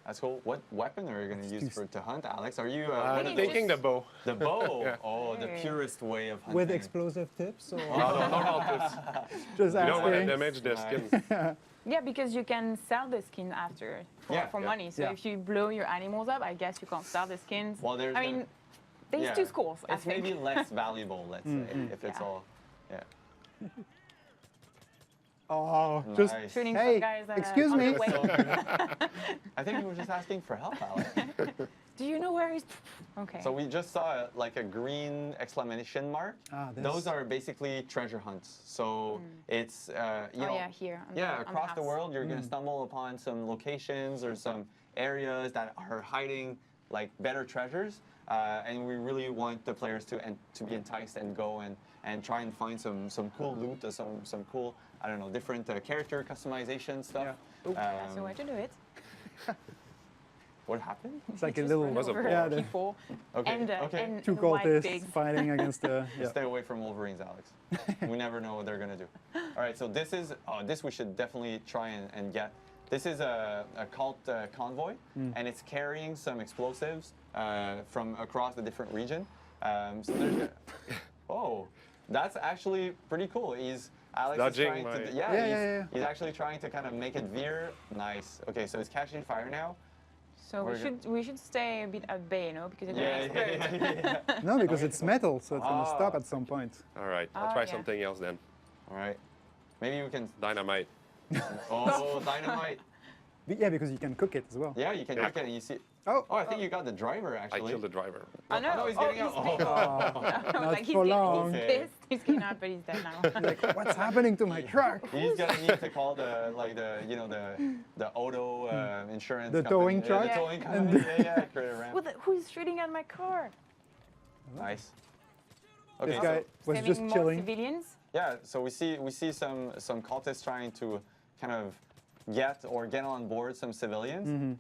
That's cool. What weapon are you going to use to hunt, Alex? Are you Maybe I'm thinking the just- bow. the bow? Yeah. Oh, the Hey. purest way of hunting. With explosive tips or No, tips. just You don't want to asking? damage the skin. Yeah, because you can sell the skin after for Yeah. money. So Yeah. if you blow your animals up, I guess you can't sell the skins. Well, there's I mean, These two schools, I It's think. maybe less valuable, let's say, if it's Yeah. all. Yeah. Oh, just Nice. Shooting Hey, some guys excuse on me. the way. So good. I think you were just asking for help, Alex. Do you know where he's? Okay. So we just saw like a green exclamation mark. Ah, this. Those are basically treasure hunts. So it's you know, yeah, here. On yeah, on across the house. world you're gonna stumble upon some locations or some areas that are hiding like better treasures, and we really want the players to be enticed and go and try and find some cool loot or some cool, I don't know, different character customization stuff. That's the way to do it. What happened? It's like a Just little run over yeah, the people Okay, and, okay. and two the white cultists pigs. fighting against the. Yeah. Stay away from Wolverines, Alex. We never know what they're gonna do. All right, so this is this we should definitely try and get. This is a cult convoy, and it's carrying some explosives from across the different region. So there's oh, that's actually pretty cool. Alex is Dodging trying to my- Yeah. he's actually trying to kind of make it veer. Nice. Okay, so it's catching fire now. So we should stay a bit at bay, you know, because it's an expert. No, because it's metal, so it's gonna stop at some point. All right, I'll Oh, try yeah. something else then. All right, maybe we can. Dynamite. Oh, dynamite. Yeah, because you can cook it as well. Yeah, you can Yeah. look at it and you see. Oh, Oh, I think you got the driver I actually. killed the driver. Oh no! No, he's getting out. pissed. not Like he's for getting long. pissed. He's getting out, but he's dead now. like, what's happening to my truck? He's gonna need to call the the auto insurance. The company. towing Yeah, truck? the towing company. Yeah, create a ramp. Who's shooting at my car? Nice. Okay, This guy so, was Saving just more chilling. civilians. yeah, so we see some cultists trying to kind of get on board some civilians.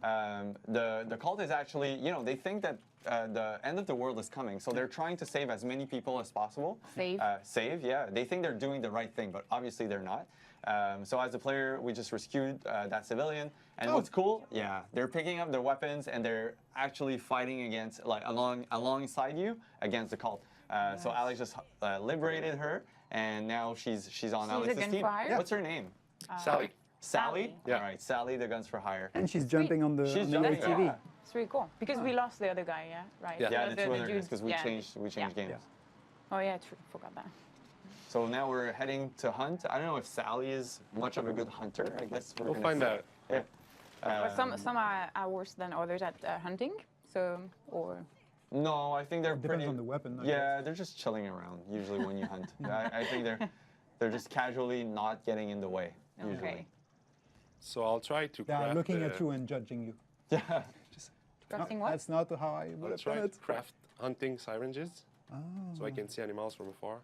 The cult is actually, they think that the end of the world is coming, so they're trying to save as many people as possible. Save. Yeah. They think they're doing the right thing, but obviously they're not. So as a player, we just rescued that civilian. And what's cool, they're picking up their weapons and they're actually fighting against, like alongside you against the cult. So Alex just liberated her, and now she's on Alex's a team. gunfire? What's her name? Sally. Sally? Yeah. All right, Sally, the guns for hire. And she's jumping on the, She's on the jumping, ATV. yeah. It's really cool because we lost the other guy, yeah, right? Yeah. Yeah, lost the two other guys, dudes, because we yeah. changed Yeah. games. Oh yeah, true. Forgot that. So now we're heading to hunt. I don't know if Sally is much of a good hunter. I guess we're We'll gonna find see. out. Yeah. But some are worse than others at hunting. So No, I think they're Depends pretty. on the weapon. I Yeah, they're just chilling around usually when you hunt. I think they're just casually not getting in the way usually. okay. So I'll try to They are craft. looking at you and judging you. Yeah. Crafting No, what? that's not how I would I'll have try done to it. craft hunting syringes, Oh. so I can see animals from afar.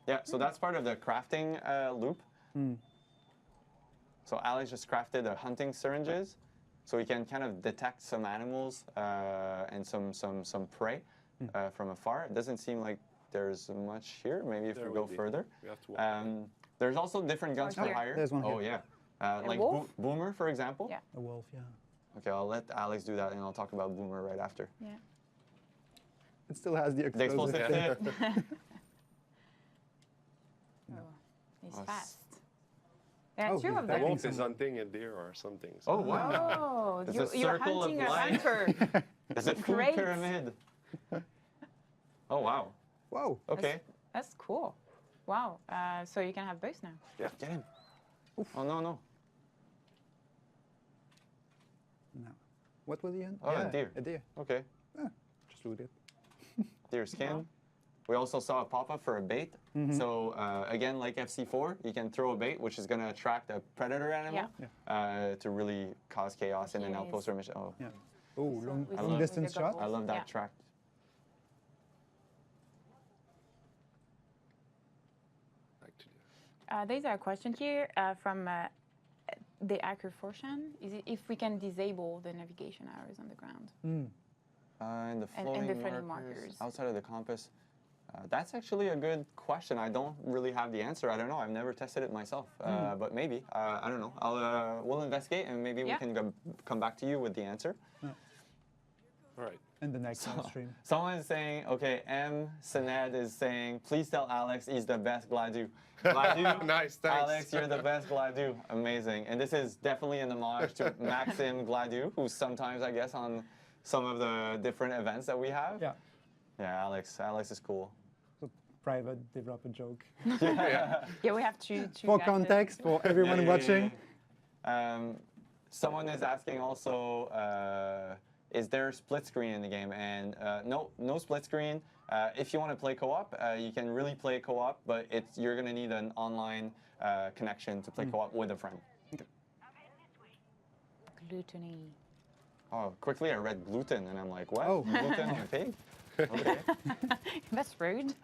Yeah. So that's part of the crafting loop. So Alex just crafted hunting syringes, so we can kind of detect some animals and some prey from afar. It doesn't seem like there's much here. Maybe if There we will go be. further. We have to walk. There's also different guns for here. hire. There's one Oh here. yeah. Like wolf? Boomer, for example. Yeah. A wolf, yeah. Okay, I'll let Alex do that, and I'll talk about Boomer right after. Yeah. It still has the The explosive explosive thing. thing. Oh, he's Oh, fast. Yeah, Oh, two he's of The them. wolf is hunting a deer or something. So Oh wow! Oh, It's a you're circle of hunting a life. hunter. It's a food Great. pyramid. Oh wow! Whoa. Okay, That's cool. Wow. So you can have both now. get him. Oh no no! No. What was the end? Oh, a deer. A deer. Okay, Just look at it. deer skin. We also saw a pop-up for a bait. So again, like FC4, you can throw a bait, which is going to attract a predator animal to really cause chaos in an Yes. outpost or mission. Oh, Yeah. Oh, long, with long the- distance with the shot. goggles. I love that Yeah. track. actually, There's a question here from the Acre Forshan. Is it if we can disable the navigation arrows on the ground? And the And floating, the floating markers, markers. outside of the compass. That's actually a good question. I don't really have the answer. I don't know. I've never tested it myself, but maybe. I don't know. We'll investigate, and maybe we Yeah. can come back to you with the answer. all right. And the next stream. Someone is saying, okay, M. Sened is saying, please tell Alex he's the best Gladu. Gladu, Nice, thanks. Alex, you're the best Gladu. Amazing. And this is definitely an homage to Maxim Gladu, who's sometimes, I guess, on some of the different events that we have. Yeah. Yeah, Alex is cool. Private developer joke. Yeah, we have to. For context, for everyone watching. Someone is asking also, is there split screen in the game? And no split screen. If you want to play co-op, you can really play co-op, but you're going to need an online connection to play co-op with a friend. Gluttony. Oh, quickly I read gluten, and I'm like, what? Oh. Gluten on a pig? Okay. That's rude.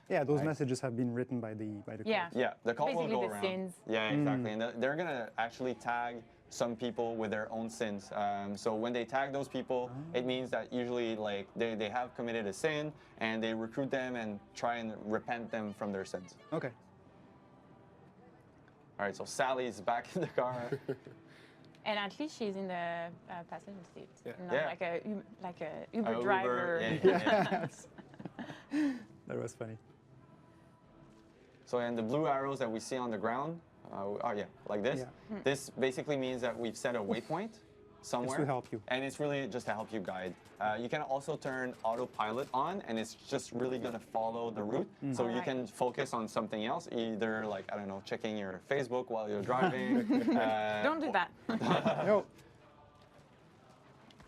Yeah, those messages have been written by the Yeah. code. Yeah, the call will Basically go the around. sins. Yeah, exactly. And they're going to actually tag some people with their own sins. So when they tag those people, it means that usually like they have committed a sin, and they recruit them and try and repent them from their sins. Okay. All right, so Sally's back in the car. And at least she's in the passenger seat, not Yeah. like a Uber driver. Yeah. Yes. That was funny. So and the blue arrows that we see on the ground, like this. Yeah. This basically means that we've set a waypoint somewhere. It's to help you. And it's really just to help you guide. You can also turn autopilot on, and it's just really going to follow the route. So you Alright. can focus on something else, either like, I don't know, checking your Facebook while you're driving. Don't do that. No.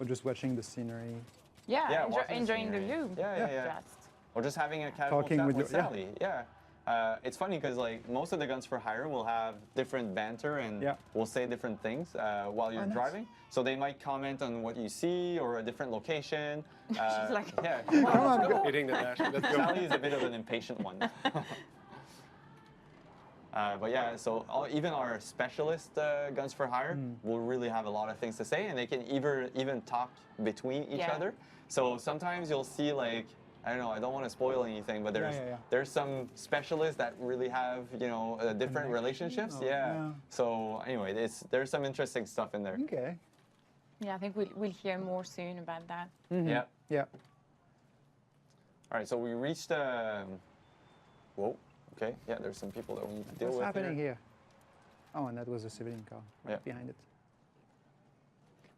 Or just watching the scenery. Yeah, Yeah, watching the enjoying the scenery. view. Yeah. Just. Or just having a casual Talking chat with with your- yeah. Sally. Yeah. It's funny because like most of the guns for hire will have different banter and Yeah. will say different things while you're nice. driving. So they might comment on what you see or a different location. She's like, yeah. Come on, go. Hitting the dash. Let's go. Sally is a bit of an impatient one. But yeah, so even our specialist guns for hire will really have a lot of things to say, and they can even talk between each Yeah. other. So sometimes you'll see like, I don't know, I don't want to spoil anything, but there's some specialists that really have, you know, different relationships. or- Yeah. yeah. So anyway, there's some interesting stuff in there. Okay. yeah, I think we'll hear more soon about that. Yeah. Yeah. All right, so we reached. Whoa. Okay. Yeah, there's some people that we need to deal What's with happening here. here? Oh, and that was a civilian car right Yeah. behind it.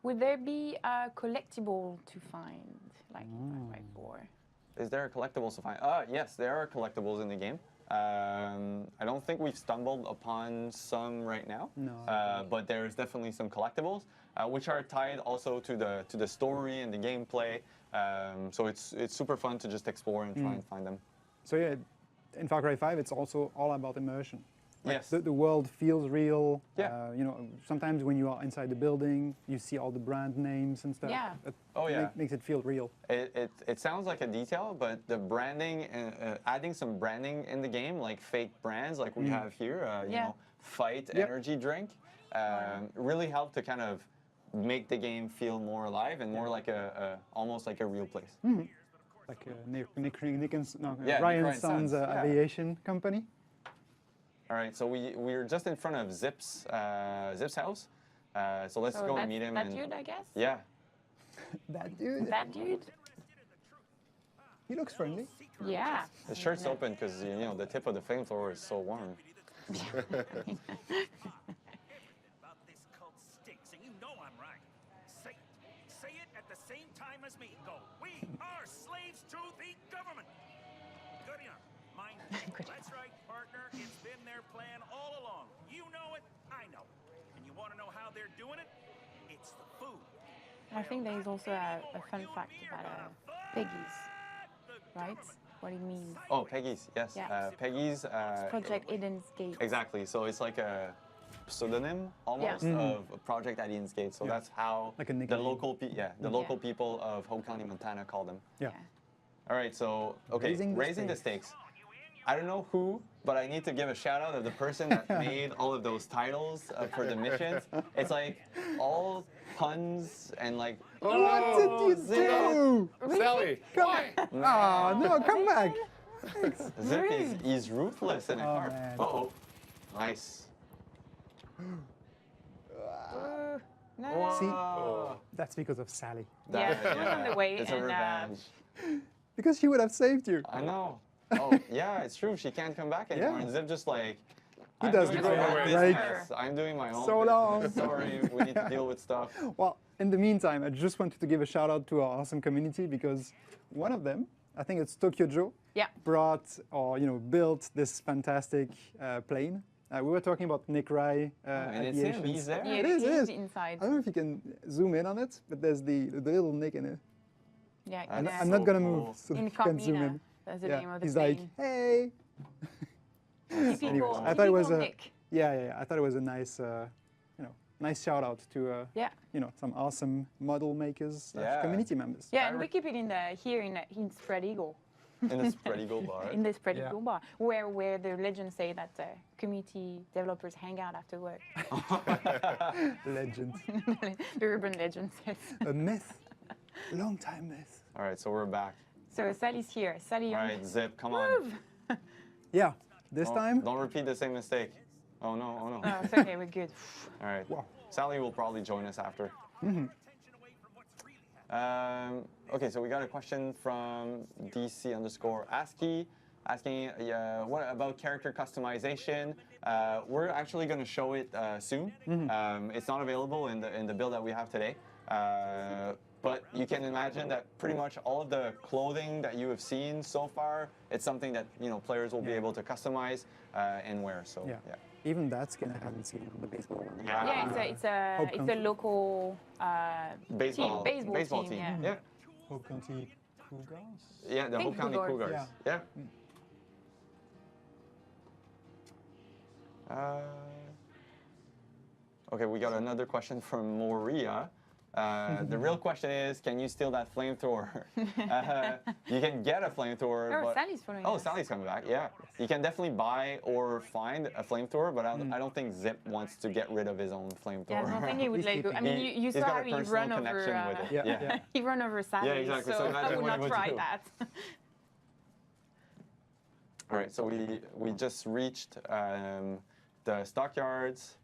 Would there be a collectible to find, like in 5x4? Is there collectibles to find? Yes, there are collectibles in the game. I don't think we've stumbled upon some right now. No. But there's definitely some collectibles, which are tied also to the story and the gameplay. So it's super fun to just explore and try and find them. So yeah, in Far Cry 5, it's also all about immersion. Like Yes. The world feels real. Yeah. You know, sometimes when you are inside the building, you see all the brand names and stuff. Yeah. That Oh, yeah. makes it feel real. It sounds like a detail, but the branding, adding some branding in the game, like fake brands, like we have here, you Yeah. know, Fight Yep. energy drink, really help to kind of make the game feel more alive and more like almost like a real place. Like Nick Yeah, Ryan Nick Ryan Sons Sons, yeah. aviation company. All right, so we're just in front of Zip's house. So let's go and meet him. That and dude, I guess? Yeah. That dude. That dude? He looks friendly. Yeah. The shirt's open because you know the tip of the flamethrower is so warm. About this cult stinks, and you know I'm right. Say it. Say it at the same time as me. Go. We are slaves to the government. Good enough. Mind you. That's right, partner. It's been their plan all along. You know it. I know it. And you want to know how they're doing it? It's the food. I think there is also a fun fact about piggies, right? What it means. Oh, Peggy's, yes. Yeah. Peggy's. Project Eden's Gate. Exactly. So it's like a pseudonym almost of Project Eden's Gate. So that's how Like a the nickname. local local people of Hope County, Montana call them. Yeah. All right. So okay, Raising the stakes. I don't know who, but I need to give a shout out of the person that made all of those titles for the missions. It's like all puns and like. What did you do? Sally, why? Oh, no, come back. Zip he's ruthless in a car. man. Uh-oh. Nice. No. See, Whoa. that's because of Sally. Yeah, it was on the way, It's a and, revenge. Because she would have saved you. I know. Oh, yeah, it's true. She can't come back anymore. Yeah. And Zip just like He does I'm the doing job, my like, business. I'm doing my own. so business. long. Sorry, we need to deal with stuff. Well, in the meantime, I just wanted to give a shout out to our awesome community because one of them, I think it's Tokyo Joe, Yeah. brought or built this fantastic plane. We were talking about Nick Rye. And it's him. Aviation's- He's there. Yeah, It is. it's inside. I don't know if you can zoom in on it, but there's the little Nick in it. Yeah, And I'm not so gonna cool. move so that you can zoom Incognita. in. That's the Yeah, name of the he's plane. like, hey. Typical, Anyways, I thought it was typical a Nick. yeah. I thought it was a nice, nice shout out to Yeah. some awesome model makers, Yeah. community members. Yeah, and we keep it in here in Spread Eagle. In the spread eagle bar. In the Spread Yeah. Eagle bar, where the legends say that community developers hang out after work. Legend, The urban legend says. a myth, long time myth. All right, so we're back. So Sally's here. Sally, All right, Zip, come on. Yeah, this time. Don't repeat the same mistake. Oh no, oh no. Oh, it's okay, we're good. All right. Wow. Sally will probably join us after. Okay, so we got a question from DC_ASCII asking what about character customization. We're actually going to show it soon. It's not available in the build that we have today. But you can imagine that pretty much all of the clothing that you have seen so far, it's something that players will be able to customize and wear. So Yeah. yeah. Even that skin I haven't seen on the baseball one. Yeah, it's Hope a local Baseball baseball team. Yeah. Yeah. Hope County Cougars. Yeah, the Think Hope County Cougars. Cougars. Yeah. Okay, we got another question from Moria. The real question is, can you steal that flamethrower? You can get a flamethrower. Oh, but Sally's following Oh, us. Sally's coming back. Yeah, you can definitely buy or find a flamethrower, but I don't think Zip wants to get rid of his own flamethrower. Yeah, I don't think he would He's let go. I mean, you He's saw got how a he personal run over. connection with it. Yeah, Yeah. yeah. He run over Sally. Yeah, exactly. So So I imagine would what he not would try do. that. All right, so we just reached the stockyards,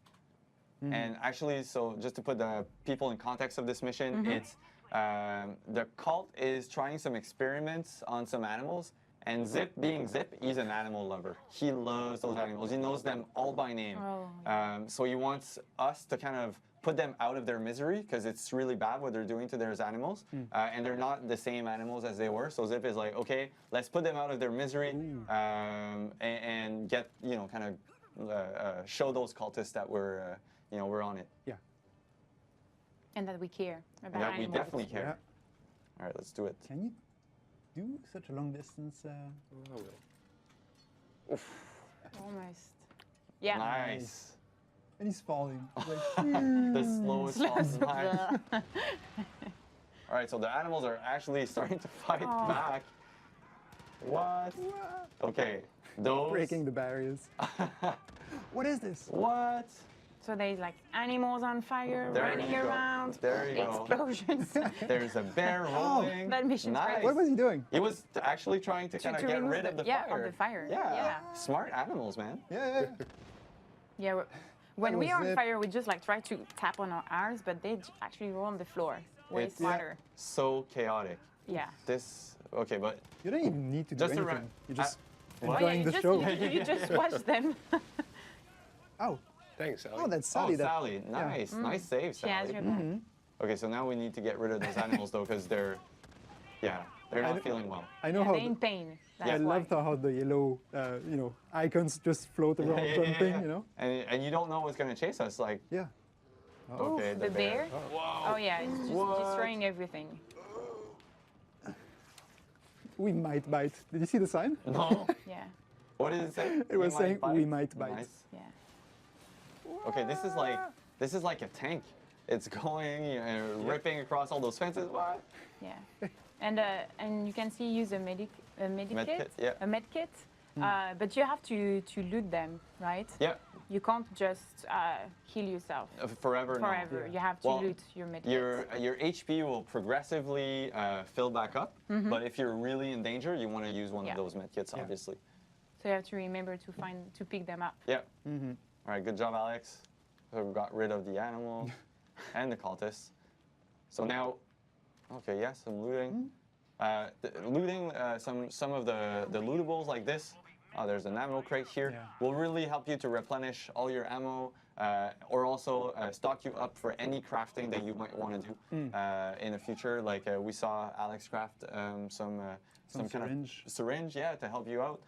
and actually, so just to put the people in context of this mission, it's the cult is trying some experiments on some animals, and Zip, being Zip, he's an animal lover. He loves those animals. He knows them all by name. Oh. So he wants us to kind of put them out of their misery because it's really bad what they're doing to their animals, and they're not the same animals as they were. So Zip is like, okay, let's put them out of their misery and get kind of show those cultists that we're we're on it. Yeah. And that we care about That we animals. definitely care. Yeah. All right, let's do it. Can you do such a long distance? Almost. Yeah. Nice. And he's falling. He's like, The slowest possible time. All right, so the animals are actually starting to fight back. What? Okay, those. breaking the barriers. What is this? What? So there's like animals on fire There running you go. around. There you go. Explosions. There's a bear rolling. That mission's Nice. great. What was he doing? He was actually trying to kind of get remove rid of the yeah, fire. of the fire. Yeah. Yeah. Smart animals, man. Yeah. Yeah. When we was are on it. fire, we just like try to tap on our arms, but they actually roll on the floor. Way It's smarter. so chaotic. Yeah. This. Okay, but You don't even need to do Just to anything. You're just Oh, enjoying you the just, show. You just watch them. Oh, Thanks, Sally. oh, that's Sally. that- Sally, nice, nice save, She has Sally. your back. Okay, so now we need to get rid of those animals though, because they're not feeling well. I know Yeah, how. they're in pain. That's I why. loved how the yellow, icons just float around jumping. And you don't know what's gonna chase us, like. Yeah. Okay, Oof, the bear. Whoa. Oh yeah, it's just What? destroying everything. We might bite. Did you see the sign? No. Yeah. What did it say? It was saying, bite? "We might bite." Nice. Yeah. Okay, this is like a tank. It's going, ripping across all those fences. What? Yeah. And you can see use a medic Medkit, yeah. a med kit. But you have to loot them, right? Yeah. You can't just heal yourself Forever. No. forever. You have to Well, loot your med Your HP will progressively fill back up, but if you're really in danger, you want to use one Yeah. of those medkits, obviously. So you have to remember to pick them up. Yeah. All right, good job, Alex. So we got rid of the animal and the cultists. So now, okay, yes, some looting. Looting some of the lootables like this Oh, there's an ammo crate here. Yeah. Will really help you to replenish all your ammo, or also stock you up for any crafting that you might want to do in the future. Like we saw Alex craft some kind syringe. of syringe, yeah, to help you out.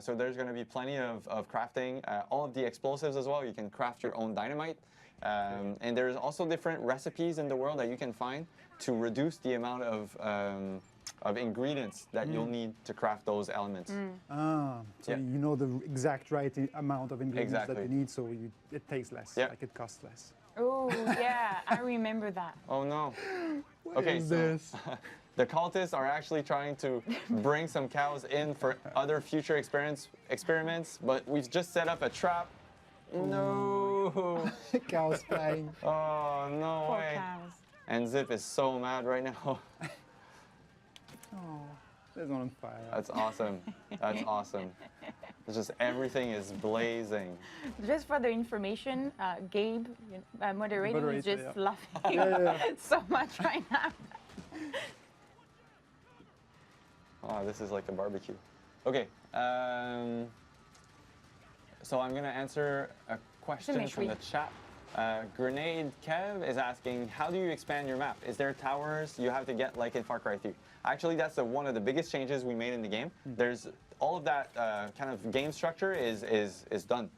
So there's going to be plenty of crafting. All of the explosives as well. You can craft your own dynamite. And there's also different recipes in the world that you can find to reduce the amount of ingredients that you'll need to craft those elements. So Yeah. you know the exact right amount of ingredients that Exactly. you need, so it takes less, Yeah. like it costs less. Oh, yeah, I remember that. Oh no. What Okay, is so this? the cultists are actually trying to bring some cows in for other future experiments, but we've just set up a trap. No. Cows flying. Oh, no Poor way. cows. And Zip is so mad right now. Oh, there's one on fire. That's awesome. That's awesome. It's just everything is blazing. Just for the information, Gabe, moderating, is Moderator, just yeah. laughing Yeah. so much right now. Oh, this is like a barbecue. Okay. So I'm going to answer a question Finish, from oui. the chat. Grenade Kev is asking, how do you expand your map? Is there towers you have to get like in Far Cry 3? Actually, that's one of the biggest changes we made in the game. There's all of that kind of game structure is done.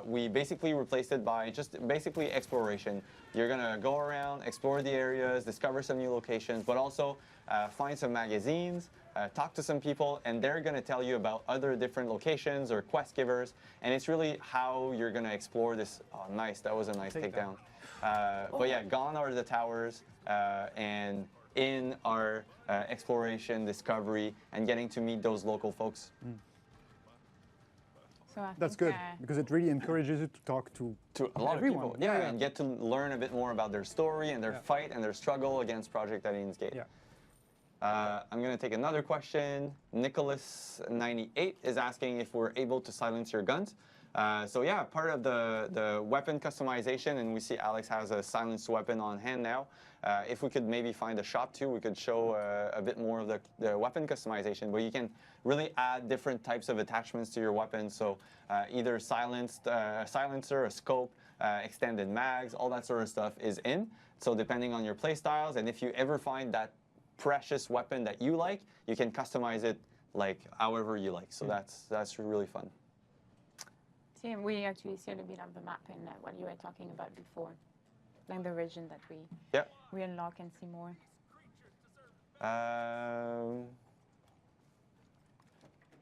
We basically replaced it by just basically exploration. You're gonna go around, explore the areas, discover some new locations, but also find some magazines, talk to some people, and they're gonna tell you about other different locations or quest givers. And it's really how you're gonna explore this. Oh, nice! That was a nice takedown. But yeah, gone are the towers, and in our exploration, discovery, and getting to meet those local folks. So I That's think, good, because it really encourages you to talk to To a lot everyone. of people, yeah, and get to learn a bit more about their story and their fight and their struggle against Project Alien's Gate. Yeah. I'm going to take another question. Nicholas98 is asking if we're able to silence your guns. So yeah, part of the weapon customization, and we see Alex has a silenced weapon on hand now. If we could maybe find a shop too, we could show a bit more of the weapon customization, where you can really add different types of attachments to your weapon. So either silenced, silencer, a scope, extended mags, all that sort of stuff is in. So depending on your play styles, and if you ever find that precious weapon that you like, you can customize it like however you like. So that's really fun. see, we actually see a little bit of the map in what you were talking about before, like the region that we unlock and see more.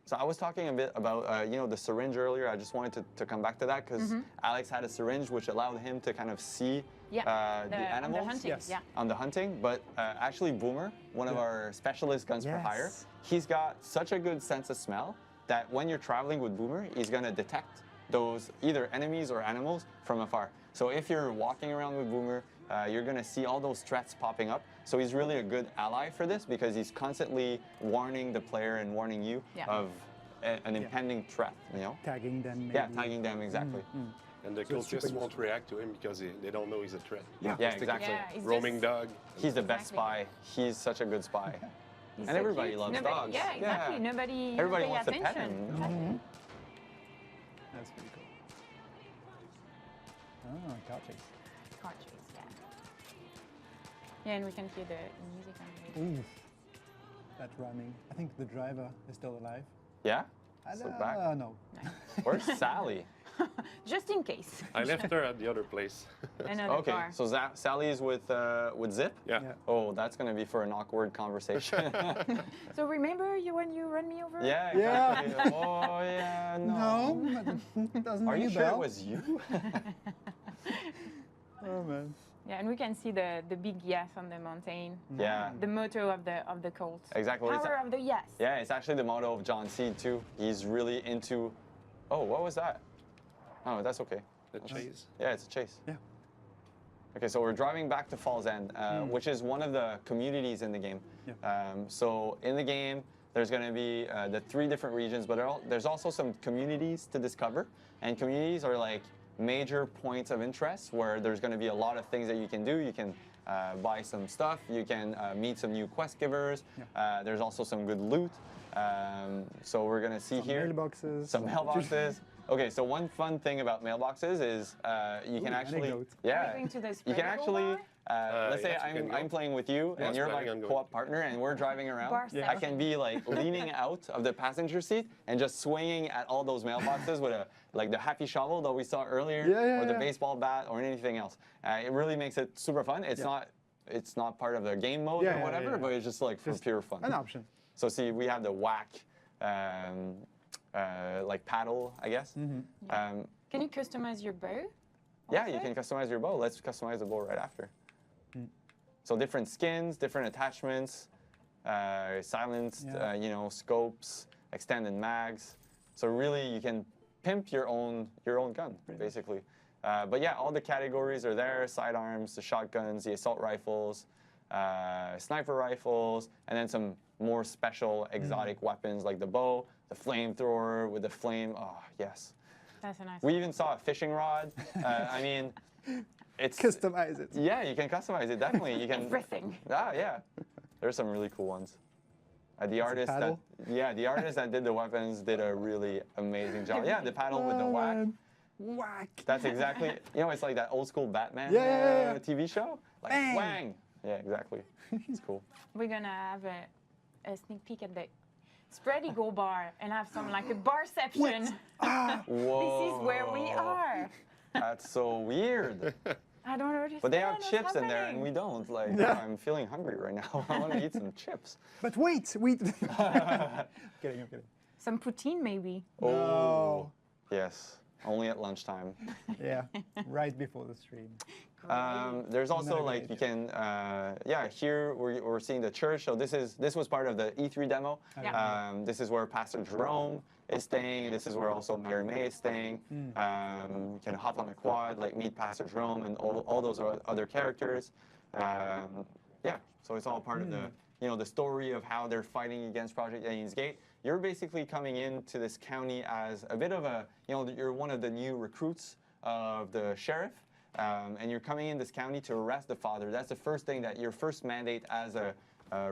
So I was talking a bit about you know, the syringe earlier. I just wanted to come back to that because Alex had a syringe which allowed him to kind of see the animals on the hunting, Yes. yeah. on the hunting. But actually Boomer, one of our specialist guns for hire, Yes. he's got such a good sense of smell that when you're traveling with Boomer, he's going to detect those either enemies or animals from afar. So if you're walking around with Boomer, you're going to see all those threats popping up. So he's really a good ally for this because he's constantly warning the player and warning you of an impending threat, you know? tagging them. Maybe. Yeah, tagging them, exactly. And the So it's super cultists won't react to him because they don't know he's a threat. Yeah, exactly. Yeah, it's Roaming just, dog. He's the best Exactly. spy. He's such a good spy. he's and so everybody cute. loves Nobody, dogs. Yeah, exactly. Yeah. Nobody Everybody pay wants to pet attention. him. Exactly. That's pretty cool. Oh, car chase. Car chase, yeah. Yeah, and we can hear the music on the radio. Ooh, that ramming. I think the driver is still alive. Yeah? Still back? No. Where's Sally? Just in case. I left her at the other place. Another Okay, car. so Sally is with Zip? Yeah. Yeah. Oh, that's going to be for an awkward conversation. So remember when you run me over? Yeah, exactly. Oh, yeah, no. No, it doesn't Are ring you a sure it bell. was you? Oh man. Yeah, and we can see the big yes on the mountain. Yeah. The motto of the cult. Exactly. Power of the yes. Yeah, it's actually the motto of John Seed, too. He's really into... Oh, what was that? Oh, that's okay. The chase. Yeah, it's a chase. Yeah. Okay, so we're driving back to Falls End, which is one of the communities in the game. Yeah. So in the game, there's going to be the 3 different regions, but there's also some communities to discover. And communities are like major points of interest where there's going to be a lot of things that you can do. You can buy some stuff. You can meet some new quest givers. Yeah. There's also some good loot. So we're gonna see Some here mailboxes. some mailboxes. Okay, so one fun thing about mailboxes is you can actually, anecdote. yeah, Are you going to the you can spread actually, eagle let's say yes, you can I'm go. playing with you and you're my planning on going. co-op partner and we're driving around. Bar I can be like leaning out of the passenger seat and just swinging at all those mailboxes with like the happy shovel that we saw earlier, or the baseball bat, or anything else. It really makes it super fun. It's not part of the game mode or whatever, but it's just like for pure fun. An option. So see, we have the whack, like paddle, I guess. Can you customize your bow? Yeah, you can customize your bow. Let's customize the bow right after. So different skins, different attachments, silenced, scopes, extended mags. So really, you can pimp your own gun, basically. But yeah, all the categories are there: sidearms, the shotguns, the assault rifles, sniper rifles, and then some more special exotic weapons like the bow, the flamethrower with the flame. Oh yes. That's a nice We one. even saw a fishing rod. I mean, it's Customize it. Yeah, you can customize it. Definitely, you can. Everything. Yeah. There's some really cool ones. The artist paddle? the artist that did the weapons did a really amazing job. Yeah, the paddle with the whack. Man. Whack. That's exactly. It's like that old school Batman Yeah. TV show. Like Bang. wang. Yeah, exactly. It's cool. We're gonna have a sneak peek at the spread eagle bar and have some like a barception. Whoa. This is where we are. That's so weird. I don't understand. But they have what's chips in there, and happening. we don't. Like, Yeah. I'm feeling hungry right now. I want to eat some chips. But wait. I'm kidding. Some poutine maybe. No. Yes, only at lunchtime. Yeah, right before the stream. There's also Not a like great you can, here we're seeing the church. So this was part of the E3 demo. Yeah. This is where Pastor Jerome is staying. This is where also Mary May is staying. You can hop on a quad, like meet Pastor Jerome and all those other characters. So it's all part of the story of how they're fighting against Project Alien's Gate. You're basically coming into this county as a bit of a, you're one of the new recruits of the sheriff. And you're coming in this county to arrest the father. That's the first thing that your first mandate as a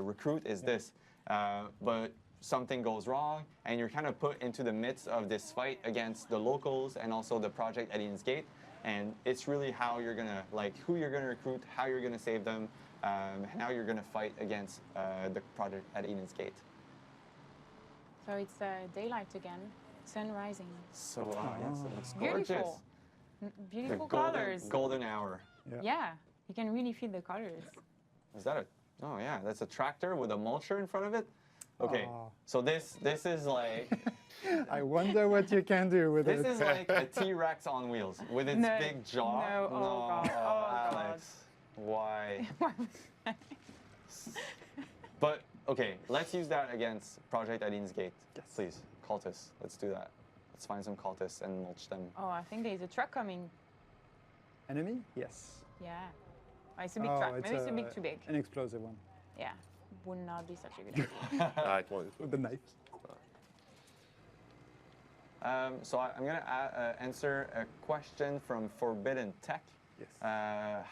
recruit is this. But something goes wrong, and you're kind of put into the midst of this fight against the locals and also the Project Alien's Gate. And it's really how you're gonna, who you're gonna recruit, how you're gonna save them, and how you're gonna fight against the Project Alien's Gate. So it's daylight again, sun rising. So yes, it looks Beautiful. gorgeous. Beautiful The colors. golden hour. Yeah, you can really feel the colors. Is that oh yeah, that's a tractor with a mulcher in front of it? Okay, Oh. so this is like, I wonder what you can do with this it. is like a T-Rex on wheels with its No, big jaw. no, oh God, oh Alex, why? But okay, let's use that against Project Alien's Gate. Yes. Please, cultists, let's do that. Let's find some cultists and mulch them. Oh, I think there's a truck coming. Enemy? Yes. Yeah. Oh, it's a big truck. Maybe it's a bit too big. An explosive one Yeah. Would not be such a good idea. It won't. with the knife. So I'm going to answer a question from Forbidden Tech. Yes.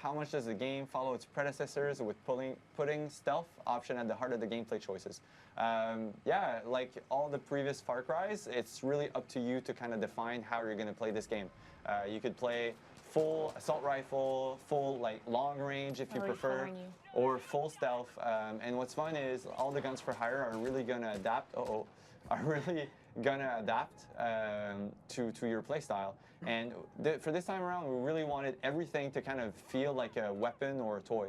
How much does the game follow its predecessors with putting stealth option at the heart of the gameplay choices? Yeah, like all the previous Far Cry's, it's really up to you to kind of define how you're going to play this game. You could play full assault rifle, full long range if you he's prefer, following you. or full stealth. And what's fun is all the guns for hire are really going to adapt. Are really gonna adapt to your playstyle. And for this time around, we really wanted everything to kind of feel like a weapon or a toy.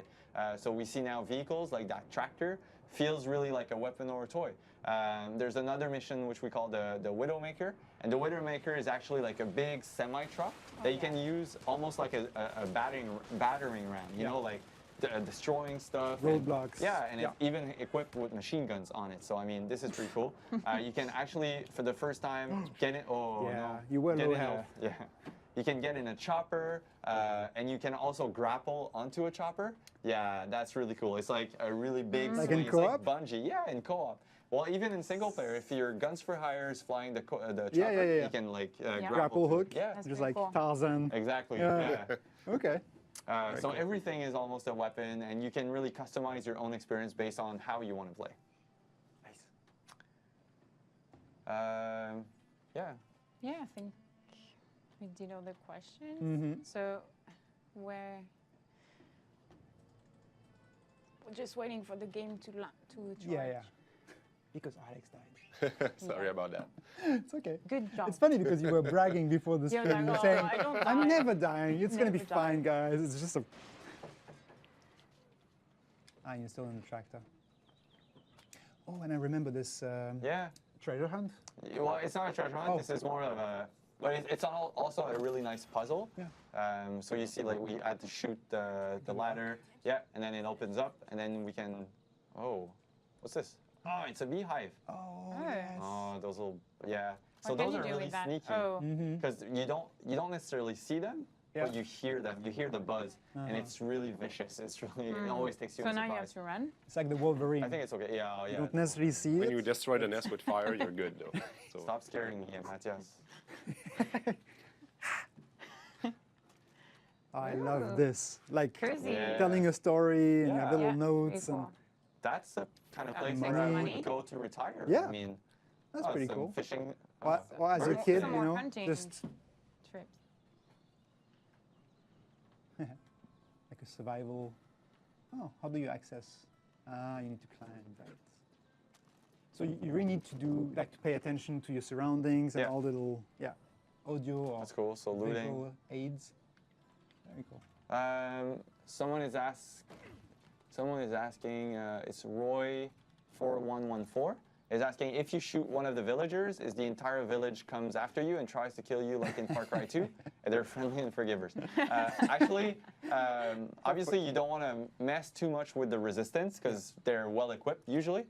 So we see now vehicles like that tractor feels really like a weapon or a toy. There's another mission which we call the Widowmaker, and the Widowmaker is actually like a big semi-truck that you can use almost like a battering ram, you know, like destroying stuff. Roadblocks. And it's even equipped with machine guns on it. So I mean, this is pretty cool. You can actually, for the first time, get it. Oh Yeah, no! you were Get low in a- health. Yeah, you can get in a chopper, and you can also grapple onto a chopper. Yeah, that's really cool. It's like a really big Like swing. in It's like co-op? bungee. Yeah, in co-op. Well, even in single player, if your guns for hire is flying the chopper, yeah. you can like Grapple to it. hook. Yeah, That's Just pretty like cool. Tarzan. exactly. Yeah. Yeah. Okay. So everything is almost a weapon, and you can really customize your own experience based on how you want to play. Yeah. Yeah, I think we did all the questions. Mm-hmm. So, where? We're just waiting for the game to charge. Yeah. Because Alex died. Sorry Yeah. about that. It's okay. Good job. It's funny because you were bragging before the You're stream. You were like, saying, "Oh, I don't die." I'm never dying. It's going to be Never die. fine, guys. It's just a... Ah, you're still in the tractor. Oh, and I remember this Yeah. treasure hunt. Well, it's not a treasure hunt. Oh. This is more of a, but it's also a really nice puzzle. Yeah. So you see, like, we had to shoot the ladder. Yeah, and then it opens up, and then we can. Oh, what's this? Oh, it's a beehive. Oh, Oh. yes. Oh, those little. Yeah. So What can those you are do really with that? sneaky. Oh, Because you don't necessarily see them, Yeah. but you hear them. You hear the buzz, and it's really vicious. It's really it always takes you so by now you have surprise. to run. It's like the Wolverine. I think it's okay. Yeah, You yeah. don't necessarily see When it. you destroy the nest with fire, you're good though. So Stop scaring me, Matthias. I love this. Like Cozy. Yeah. telling a story and you have Yeah. little Yeah, notes. pretty And cool. That's a kind of place money. where I Money. would go to retire. Yeah. I mean, that's pretty some cool. Fishing. Well, as a birds. kid, Some you more know, hunting. just Trips. like a survival. Oh, how do you access? Ah, you need to climb, right? So you really need to do like to pay attention to your surroundings and Yeah. all the little audio or That's cool. So looting. visual aids. Very cool. Someone is asking. It's Roy4114 is asking if you shoot one of the villagers, is the entire village comes after you and tries to kill you like in Far Cry 2? And they're friendly and forgivers. Actually, obviously you don't want to mess too much with the resistance because they're well equipped usually.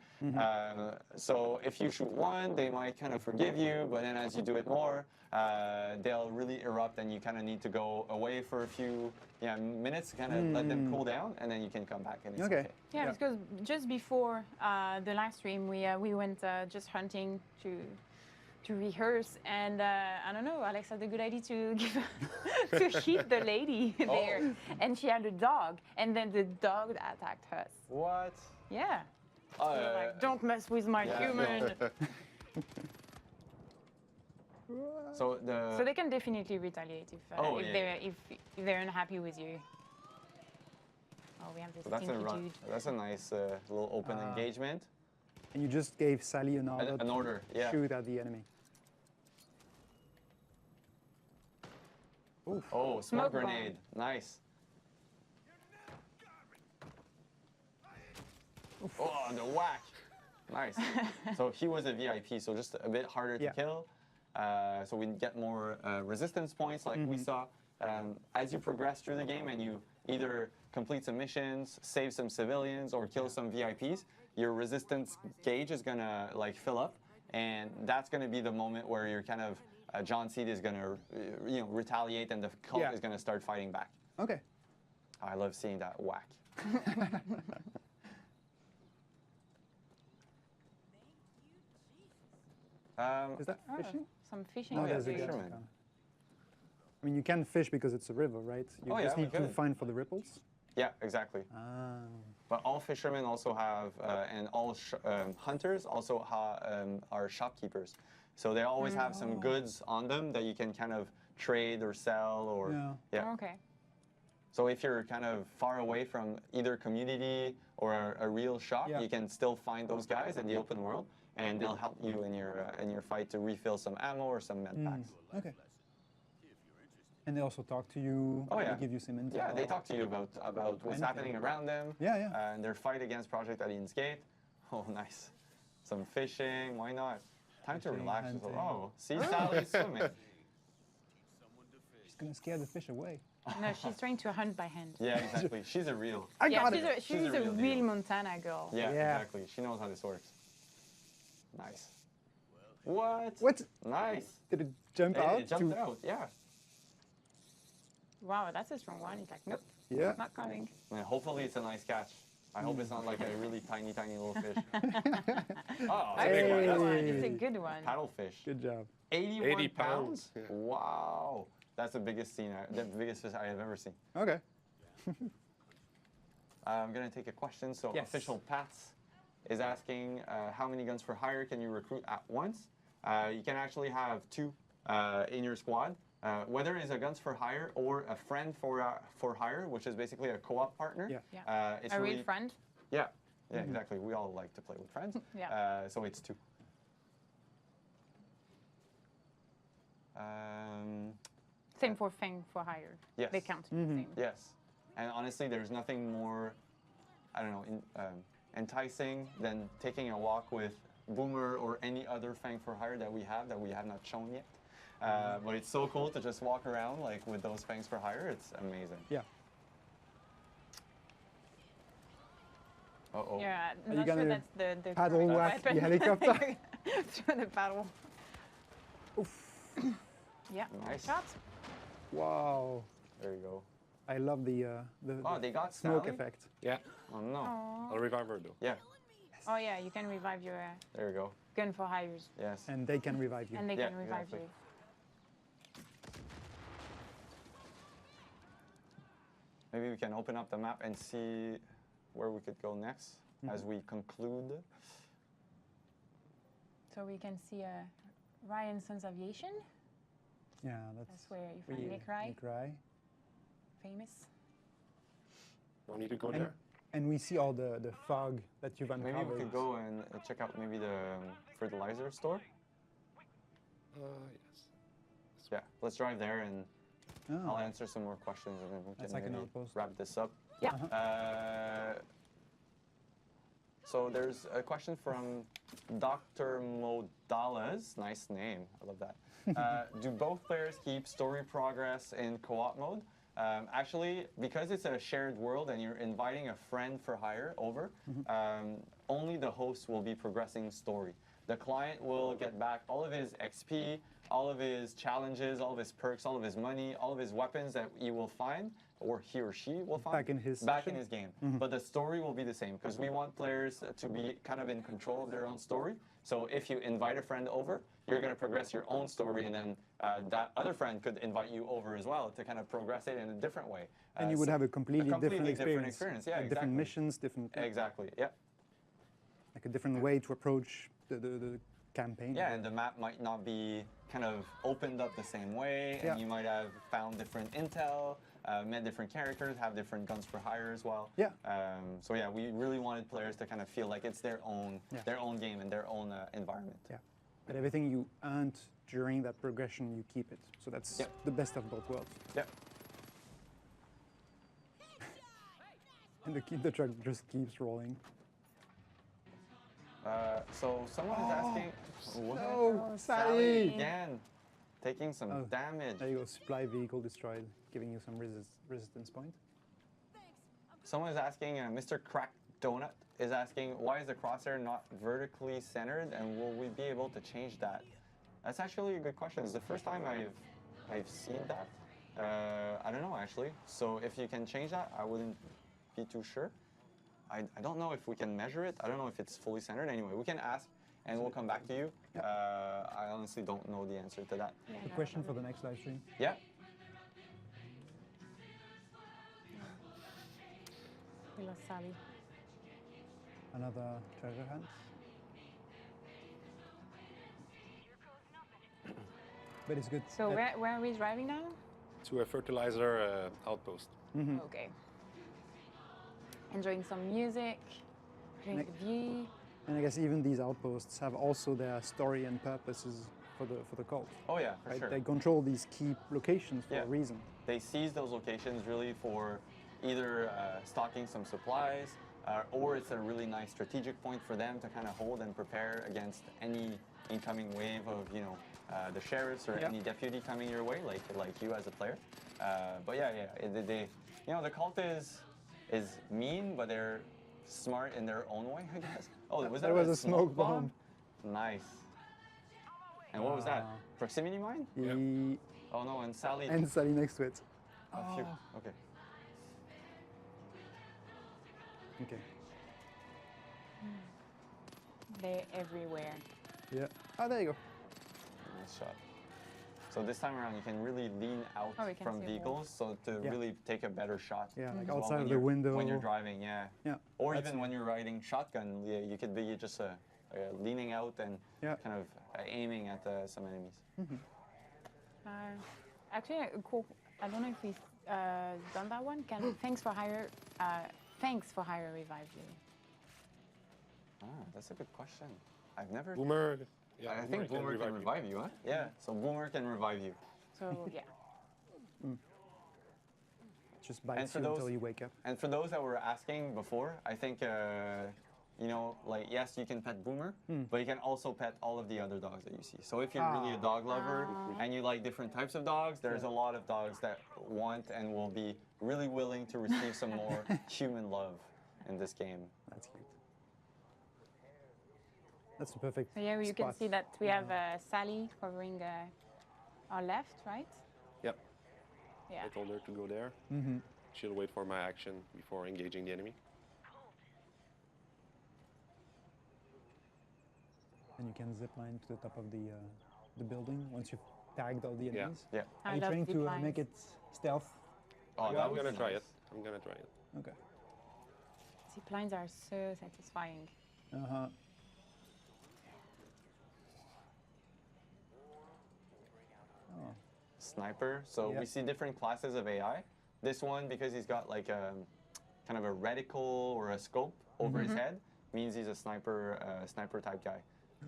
So if you shoot one, they might kind of forgive you, but then as you do it more, they'll really erupt and you kind of need to go away for a few minutes, kind of let them cool down, and then you can come back and it's okay. Yeah, Yeah. because just before the live stream, we went just hunting to rehearse, and I don't know, Alex had a good idea to give to hit the lady there, and she had a dog, and then the dog attacked us. What? Yeah. We were like, don't mess with my yeah. human. So So they can definitely retaliate if they're unhappy with you. Oh, we have this So that's stinky a dude. that's a nice little open engagement. And you just gave Sally an order An order, to yeah. shoot at the enemy. Oh, smoke Smoke bomb. grenade, nice. Oh, the whack, nice. So he was a VIP, so just a bit harder Yeah. to kill. So we get more resistance points, like we saw. As you progress through the game and you either complete some missions, save some civilians, or kill some VIPs, your resistance gauge is gonna like fill up, and that's gonna be the moment where you're kind of John Seed is gonna retaliate, and the cult Yeah. is gonna start fighting back. Okay. I love seeing that whack. Is that Oh, fishing? some fishing. No, yeah, there's a fisherman. guy. I mean, you can fish because it's a river, right? You Oh, just yeah, we need to could. find for the ripples. Yeah, exactly. Ah. But all fishermen also have, and all hunters also are shopkeepers. So they always have some goods on them that you can kind of trade or sell or Yeah. Okay. So if you're kind of far away from either community or a real shop, Yeah. you can still find those guys in the open world, and they'll help you in your fight to refill some ammo or some med packs. Okay. And they also talk to you. Oh, yeah. They give you some intel. Yeah, they talk to you about what's Anything. happening around them. Yeah, yeah. And their fight against Project Alien's Gate. Oh, nice. Some fishing. Why not? Time to Fishing, relax. hunting. Oh, see Sally swimming. She's gonna scare the fish away. No, she's trying to hunt by hand. Yeah, exactly. She's a real. I Yeah, got she's it. a, she's She's a a real real deal. Montana girl. Yeah, Yeah. exactly. She knows how this works. Nice. What? What? Nice. Did it jump It, out? it jumped out. Yeah. Wow, that's a strong one. It's like, nope, Yeah. not coming. And hopefully it's a nice catch. I hope it's not like a really tiny, tiny little fish. Oh, That's big a one. good That's one. a It's a good one. paddlefish. Good job. 81 80 pounds. pounds. Yeah. Wow. That's the biggest the biggest fish I have ever seen. Okay. I'm gonna take a question. So Yes. Official Pats is asking how many guns for hire can you recruit at once? you can actually have 2 in your squad. Whether it's a guns for hire or a friend for hire, which is basically a co-op partner. Yeah. Yeah. It's A really, real friend. Yeah, yeah, exactly. We all like to play with friends. Yeah. So it's 2. Same for thing for hire. Yes. They count. Same. Yes, and honestly, there's nothing more, I don't know, enticing than taking a walk with Boomer or any other Fang for hire that we have not shown yet. But it's so cool to just walk around like with those Fangs for hire. It's amazing. Yeah. Uh-oh. Yeah, Are you not sure gonna that's the paddle correct whack weapon. the helicopter? Through the paddle. Yeah, Nice. shot. Wow. There you go. I love the Oh, they got smoke Sally? effect. Yeah, Oh no. I'll revive her though. Yeah, Oh yeah, you can revive your there you go. gun for hires, Yes. And they can revive you. and they Yeah, can revive exactly. you. Maybe we can open up the map and see where we could go next as we conclude. So we can see Ryan Sons Aviation. Yeah, That's where you find Nick Rye, Nick Rye. famous. No need to go And, there. and we see all the fog that you've Maybe uncovered. we could go and check out maybe the fertilizer store. Yes. Yeah, let's drive there and Oh. I'll answer some more questions and then we That's can like an maybe outpost. wrap this up. Yeah. So there's a question from Dr. Modalas. Nice name. I love that. Do both players keep story progress in co-op mode? Actually, because it's a shared world and you're inviting a friend for hire over, only the host will be progressing story. The client will get back all of his XP, all of his challenges, all of his perks, all of his money, all of his weapons that he will find, or he or she will find Back in his back in session? his game. But the story will be the same because we want players to be kind of in control of their own story. So if you invite a friend over, you're going to progress your own story, and then that other friend could invite you over as well to kind of progress it in a different way. And you would so have a completely different experience. experience. Yeah, Like different exactly. missions, different Exactly. Yeah. like a different way to approach the campaign. Yeah, and the map might not be kind of opened up the same way, and Yeah. you might have found different intel, met different characters, have different guns for hire as well. Yeah. So yeah, we really wanted players to kind of feel like it's their own game and their own environment. Yeah. But everything you earned during that progression, you keep it. So that's Yep. the best of both worlds. Yeah. And the truck just keeps rolling. So someone is asking, what? no, Sally! Again, taking some Oh, damage. There you go. Supply vehicle destroyed, giving you some resistance point. Someone is asking, Mr. Crack Donut is asking, why is the crosshair not vertically centered, and will we be able to change that? That's actually a good question. It's the first time I've seen that. I don't know actually. So if you can change that, I wouldn't be too sure. I don't know if we can measure it. I don't know if it's fully centered. Anyway, we can ask and we'll come back to you. I honestly don't know the answer to that. A question for the next live stream. Yeah. We lost Sally. Another treasure hunt. But it's good. So where are we driving now? To a fertilizer outpost. Okay. Enjoying some music, drink Nick. the view. And I guess even these outposts have also their story and purposes for the cult. Oh yeah, for Right? sure. They control these key locations for Yeah. a reason. They seize those locations really for either stocking some supplies, or it's a really nice strategic point for them to kind of hold and prepare against any incoming wave of, you know, the sheriffs or Yeah. any deputy coming your way, like you as a player. But yeah, they, you know, the cult is mean, but they're smart in their own way, I guess. Oh, was that There was a smoke bomb. Nice. And what was that? Wow. Proximity mine? He- Oh no, and Sally. And Sally next to it. Oh, phew. Okay. Okay. They're everywhere. Yeah. Oh, there you go. Nice shot. So this time around, you can really lean out Oh, we can from see a vehicles, so to Yeah. really take a better shot. Yeah, like as outside when of the you're- window. when you're driving, yeah. Yeah. Or That's even when you're riding shotgun, yeah, you could be just leaning out and Yeah. kind of aiming at some enemies. Actually, cool. I don't know if we've done that one. Thanks for hire revive you. That's a good question. I've never. Boomer. Yeah, I think Boomer can revive you, huh? Yeah. So Boomer can revive you. So yeah. Just bites for you those- until you wake up. And for those that were asking before, I think, you know, like, yes, you can pet Boomer, but you can also pet all of the other dogs that you see. So if you're really a dog lover and you like different types of dogs, there's a lot of dogs that want and will be really willing to receive some more human love in this game. That's cute. That's the perfect So yeah, you can spot. see that we have Sally covering our left, right? Yep. Yeah. I told her to go there. She'll wait for my action before engaging the enemy. And you can zip line to the top of the building once you've tagged all the enemies. Yeah. Are I you love trying to zip lines. make it stealth? Oh, I'm gonna try it. I'm gonna try it. Okay. Zip lines are so satisfying. Uh-huh. Oh. Sniper. So Yeah. we see different classes of AI. This one, because he's got like a kind of a reticle or a scope over his head, means he's a sniper type guy.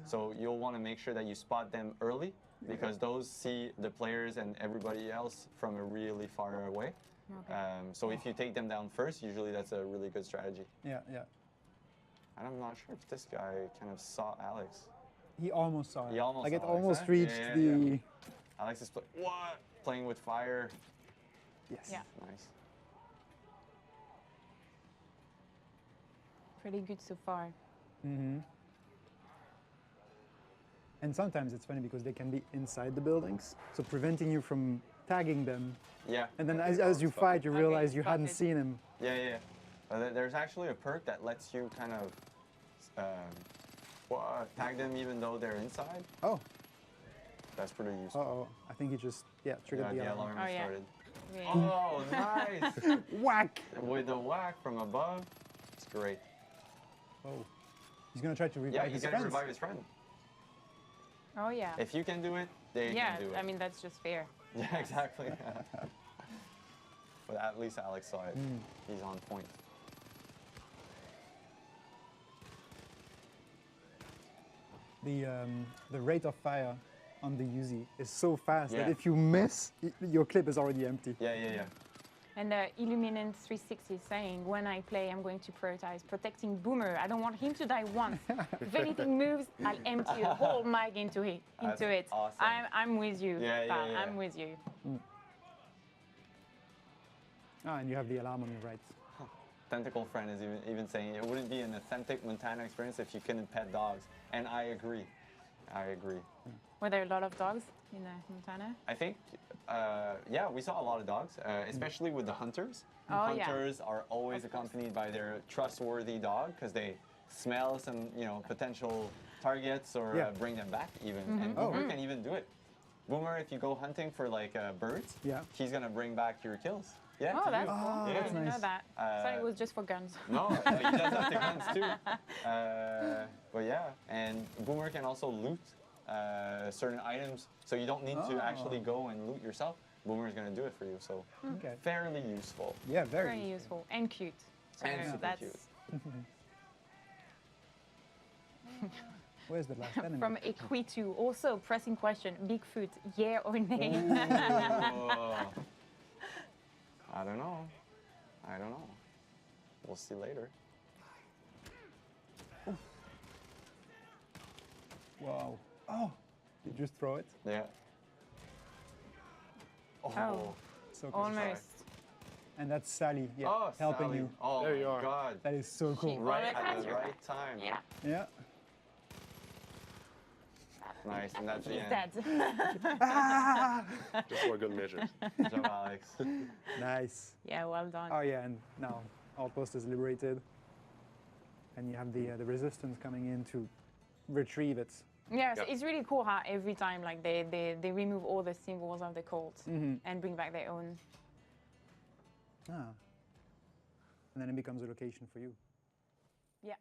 So you'll want to make sure that you spot them early, because those see the players and everybody else from a really far away. Okay. So if you take them down first, usually that's a really good strategy. Yeah, yeah. And I'm not sure if this guy kind of saw Alex. He almost saw it. He almost like it saw Alex, almost huh? reached Yeah, the. yeah. Alex is playing with fire. Yes. Yeah. Nice. Pretty good so far. Mm-hmm. And sometimes it's funny because they can be inside the buildings, so preventing you from tagging them. Yeah. And then as you fight, you Okay, realize you hadn't spotted. seen him. Yeah, yeah. There's actually a perk that lets you kind of tag them even though they're inside. Oh, That's pretty useful. uh-oh. I think he just, triggered Yeah, the alarm. Oh, yeah. started. Really. Oh, nice! Whack! With the whack from above, it's great. Oh. He's gonna try to revive Yeah, his he's gonna friends. revive his friend. Oh yeah. If you can do it, they Yeah, can do it. I mean that's just fair. Yeah, exactly. But at least Alex saw it. He's on point. The rate of fire on the Uzi is so fast that Yeah. if you miss, your clip is already empty. Yeah, yeah, yeah. And Illuminant 360 is saying, when I play, I'm going to prioritize protecting Boomer. I don't want him to die once. If anything moves, I'll empty the whole mag into it. That's awesome. I'm with you. Yeah, yeah, pal. yeah. I'm with you. Ah, and you have the alarm on your right. Tentacle friend is even saying it wouldn't be an authentic Montana experience if you couldn't pet dogs. And I agree. I agree. Were there a lot of dogs in Montana? I think, yeah, we saw a lot of dogs, especially with the hunters. Oh, yeah. Hunters are always accompanied by their trustworthy dog because they smell some, potential targets or Yeah. bring them back even. Mm-hmm. And Boomer can even do it. Boomer, if you go hunting for like birds, Yeah. he's gonna bring back your kills. Yeah. Oh, to that's you. cool. Oh, I that's didn't know nice. that. I thought it was just for guns. No, he does have the guns too. But yeah, and Boomer can also loot certain items, so you don't need to actually go and loot yourself. Boomer is going to do it for you, so Okay. fairly useful. Yeah, very. Very useful and cute. So And super that's cute. Where's the last enemy? from Equitu. Also, pressing question: Bigfoot, yeah or nay? Oh. I don't know. I don't know. We'll see later. Wow. Oh, you just throw it. Yeah. Oh. So cool. Almost. And that's Sally, yeah, Oh, helping Sally. you. Oh, There you my are. God. That is so cool. Right Almost at has the your right time. Yeah. Yeah. Nice, and that's the He's end. dead. Just for good measure. Good job, Alex. Nice. Yeah, well done. Oh yeah, and now Outpost is liberated, and you have the resistance coming in to retrieve it. Yes, Yep. it's really cool how every time like they remove all the symbols of the cult and bring back their own. Ah. And then it becomes a location for you. Yeah.